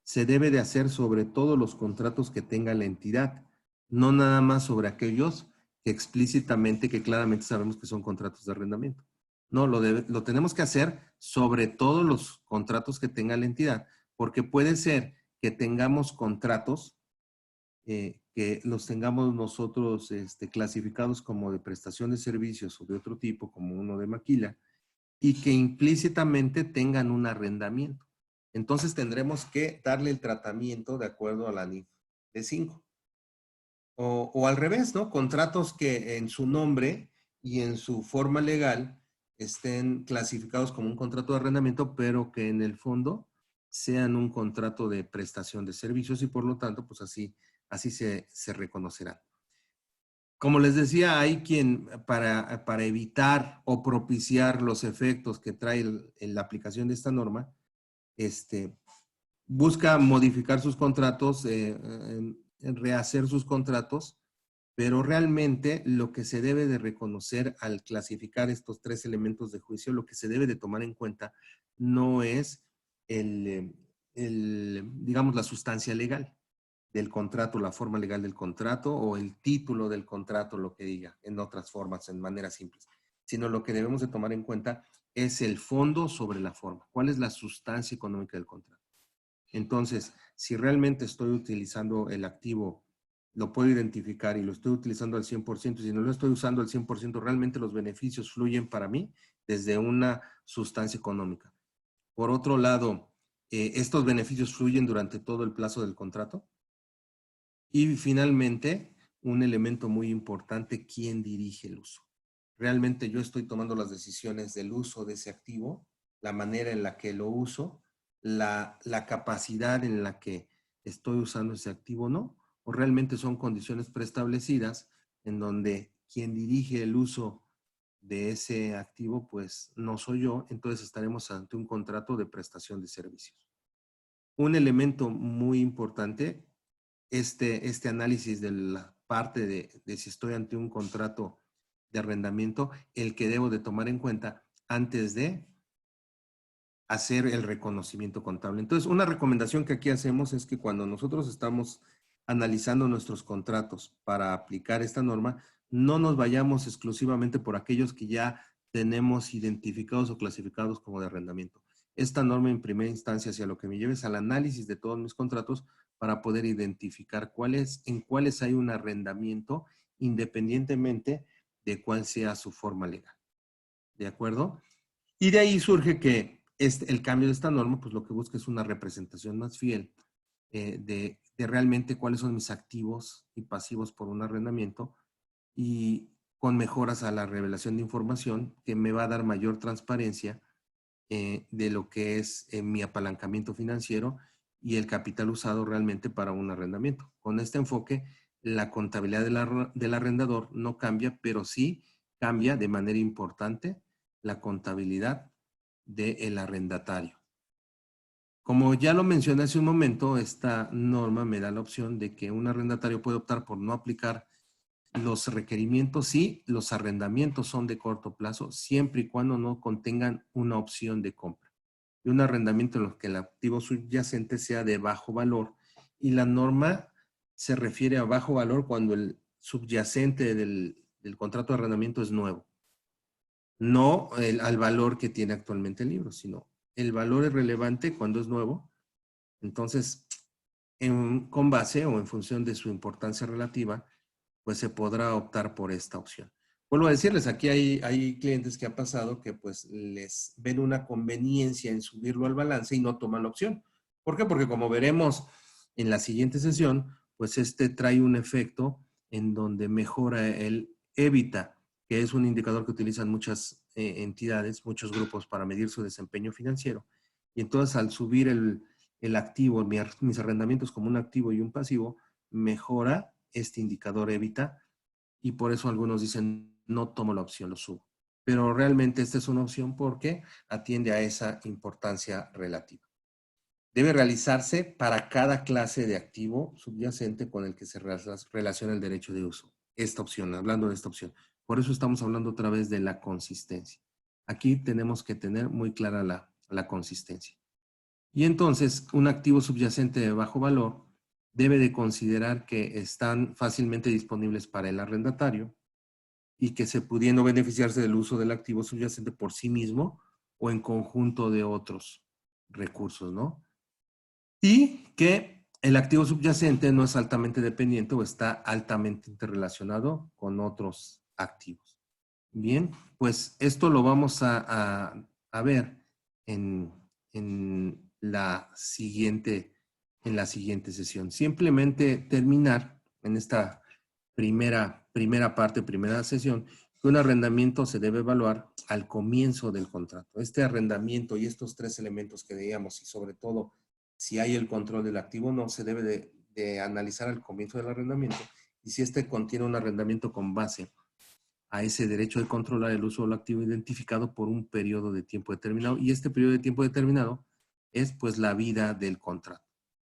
se debe de hacer sobre todos los contratos que tenga la entidad, no nada más sobre aquellos que explícitamente, que claramente sabemos que son contratos de arrendamiento. No, lo tenemos que hacer sobre todos los contratos que tenga la entidad, porque puede ser que tengamos contratos que los tengamos nosotros clasificados como de prestación de servicios o de otro tipo, como uno de maquila, y que implícitamente tengan un arrendamiento. Entonces tendremos que darle el tratamiento de acuerdo a la NIF de 5. O al revés, ¿no? Contratos que en su nombre y en su forma legal estén clasificados como un contrato de arrendamiento, pero que en el fondo sean un contrato de prestación de servicios y por lo tanto, pues así se reconocerán. Como les decía, hay quien para evitar o propiciar los efectos que trae la aplicación de esta norma, busca modificar sus contratos, rehacer sus contratos, pero realmente lo que se debe de reconocer al clasificar estos tres elementos de juicio, lo que se debe de tomar en cuenta no es digamos, la sustancia legal del contrato, la forma legal del contrato o el título del contrato, lo que diga, en otras formas, en maneras simples, sino lo que debemos de tomar en cuenta es el fondo sobre la forma. ¿Cuál es la sustancia económica del contrato? Entonces, si realmente estoy utilizando el activo, lo puedo identificar y lo estoy utilizando al 100%, si no lo estoy usando al 100%, realmente los beneficios fluyen para mí desde una sustancia económica. Por otro lado, estos beneficios fluyen durante todo el plazo del contrato. Y finalmente, un elemento muy importante, ¿quién dirige el uso? ¿Realmente yo estoy tomando las decisiones del uso de ese activo, la manera en la que lo uso, la capacidad en la que estoy usando ese activo, no? ¿O realmente son condiciones preestablecidas en donde quien dirige el uso de ese activo, pues no soy yo? Entonces estaremos ante un contrato de prestación de servicios. Un elemento muy importante, este análisis de la parte de si estoy ante un contrato de arrendamiento el que debo de tomar en cuenta antes de hacer el reconocimiento contable. Entonces, una recomendación que aquí hacemos es que cuando nosotros estamos analizando nuestros contratos para aplicar esta norma, no nos vayamos exclusivamente por aquellos que ya tenemos identificados o clasificados como de arrendamiento. Esta norma en primera instancia hacia lo que me lleva es al análisis de todos mis contratos para poder identificar en cuáles hay un arrendamiento independientemente de cuál sea su forma legal. ¿De acuerdo? Y de ahí surge que el cambio de esta norma, pues lo que busca es una representación más fiel de realmente cuáles son mis activos y pasivos por un arrendamiento y con mejoras a la revelación de información que me va a dar mayor transparencia de lo que es mi apalancamiento financiero y el capital usado realmente para un arrendamiento. Con este enfoque, la contabilidad del arrendador no cambia, pero sí cambia de manera importante la contabilidad del arrendatario. Como ya lo mencioné hace un momento, esta norma me da la opción de que un arrendatario puede optar por no aplicar los requerimientos si los arrendamientos son de corto plazo, siempre y cuando no contengan una opción de compra. Y un arrendamiento en el que el activo subyacente sea de bajo valor. Y la norma se refiere a bajo valor cuando el subyacente del contrato de arrendamiento es nuevo. No al valor que tiene actualmente el libro, sino el valor es relevante cuando es nuevo. Entonces, con base o en función de su importancia relativa, pues se podrá optar por esta opción. Vuelvo a decirles, aquí hay clientes que ha pasado que pues les ven una conveniencia en subirlo al balance y no toman la opción. ¿Por qué? Porque como veremos en la siguiente sesión, pues trae un efecto en donde mejora el EBITDA, que es un indicador que utilizan muchas entidades, muchos grupos para medir su desempeño financiero. Y entonces al subir el activo, mis arrendamientos como un activo y un pasivo, mejora este indicador EBITDA y por eso algunos dicen no tomo la opción, lo subo. Pero realmente esta es una opción porque atiende a esa importancia relativa. Debe realizarse para cada clase de activo subyacente con el que se relaciona el derecho de uso. Esta opción, hablando de esta opción. Por eso estamos hablando otra vez de la consistencia. Aquí tenemos que tener muy clara la consistencia. Y entonces, un activo subyacente de bajo valor debe de considerar que están fácilmente disponibles para el arrendatario y que se pudiendo beneficiarse del uso del activo subyacente por sí mismo o en conjunto de otros recursos, ¿no? Y que el activo subyacente no es altamente dependiente o está altamente interrelacionado con otros activos. Bien, pues esto lo vamos a ver en la siguiente sesión. Simplemente terminar en esta primera parte, primera sesión, que un arrendamiento se debe evaluar al comienzo del contrato. Este arrendamiento y estos tres elementos que veíamos, y sobre todo si hay el control del activo, no se debe de analizar al comienzo del arrendamiento, y si este contiene un arrendamiento con base a ese derecho de controlar el uso del activo identificado por un periodo de tiempo determinado. Y este periodo de tiempo determinado es pues la vida del contrato,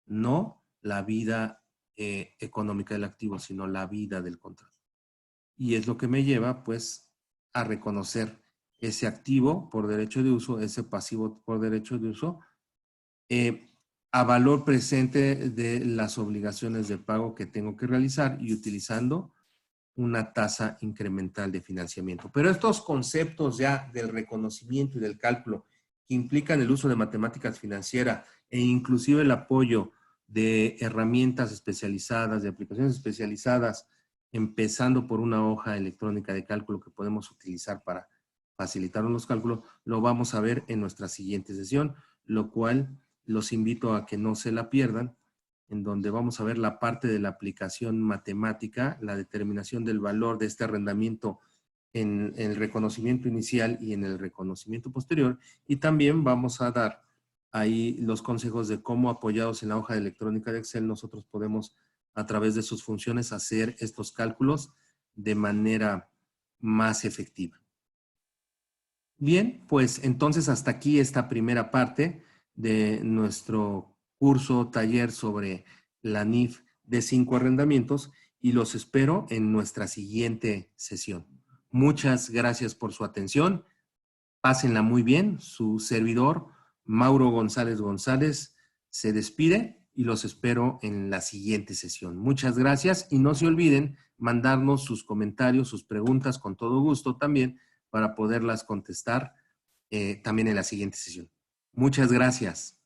no la vida económica del activo, sino la vida del contrato. Y es lo que me lleva pues a reconocer ese activo por derecho de uso, ese pasivo por derecho de uso, a valor presente de las obligaciones de pago que tengo que realizar y utilizando una tasa incremental de financiamiento. Pero estos conceptos ya del reconocimiento y del cálculo que implican el uso de matemáticas financieras e inclusive el apoyo de herramientas especializadas, de aplicaciones especializadas, empezando por una hoja electrónica de cálculo que podemos utilizar para facilitar los cálculos, lo vamos a ver en nuestra siguiente sesión, lo cual los invito a que no se la pierdan, en donde vamos a ver la parte de la aplicación matemática, la determinación del valor de este arrendamiento en el reconocimiento inicial y en el reconocimiento posterior. Y también vamos a dar ahí los consejos de cómo, apoyados en la hoja electrónica de Excel, nosotros podemos, a través de sus funciones, hacer estos cálculos de manera más efectiva. Bien, pues entonces hasta aquí esta primera parte de nuestro curso, taller sobre la NIF de 5 arrendamientos, y los espero en nuestra siguiente sesión. Muchas gracias por su atención. Pásenla muy bien. Su servidor, Mauro González González, se despide y los espero en la siguiente sesión. Muchas gracias y no se olviden mandarnos sus comentarios, sus preguntas con todo gusto también para poderlas contestar también en la siguiente sesión. Muchas gracias.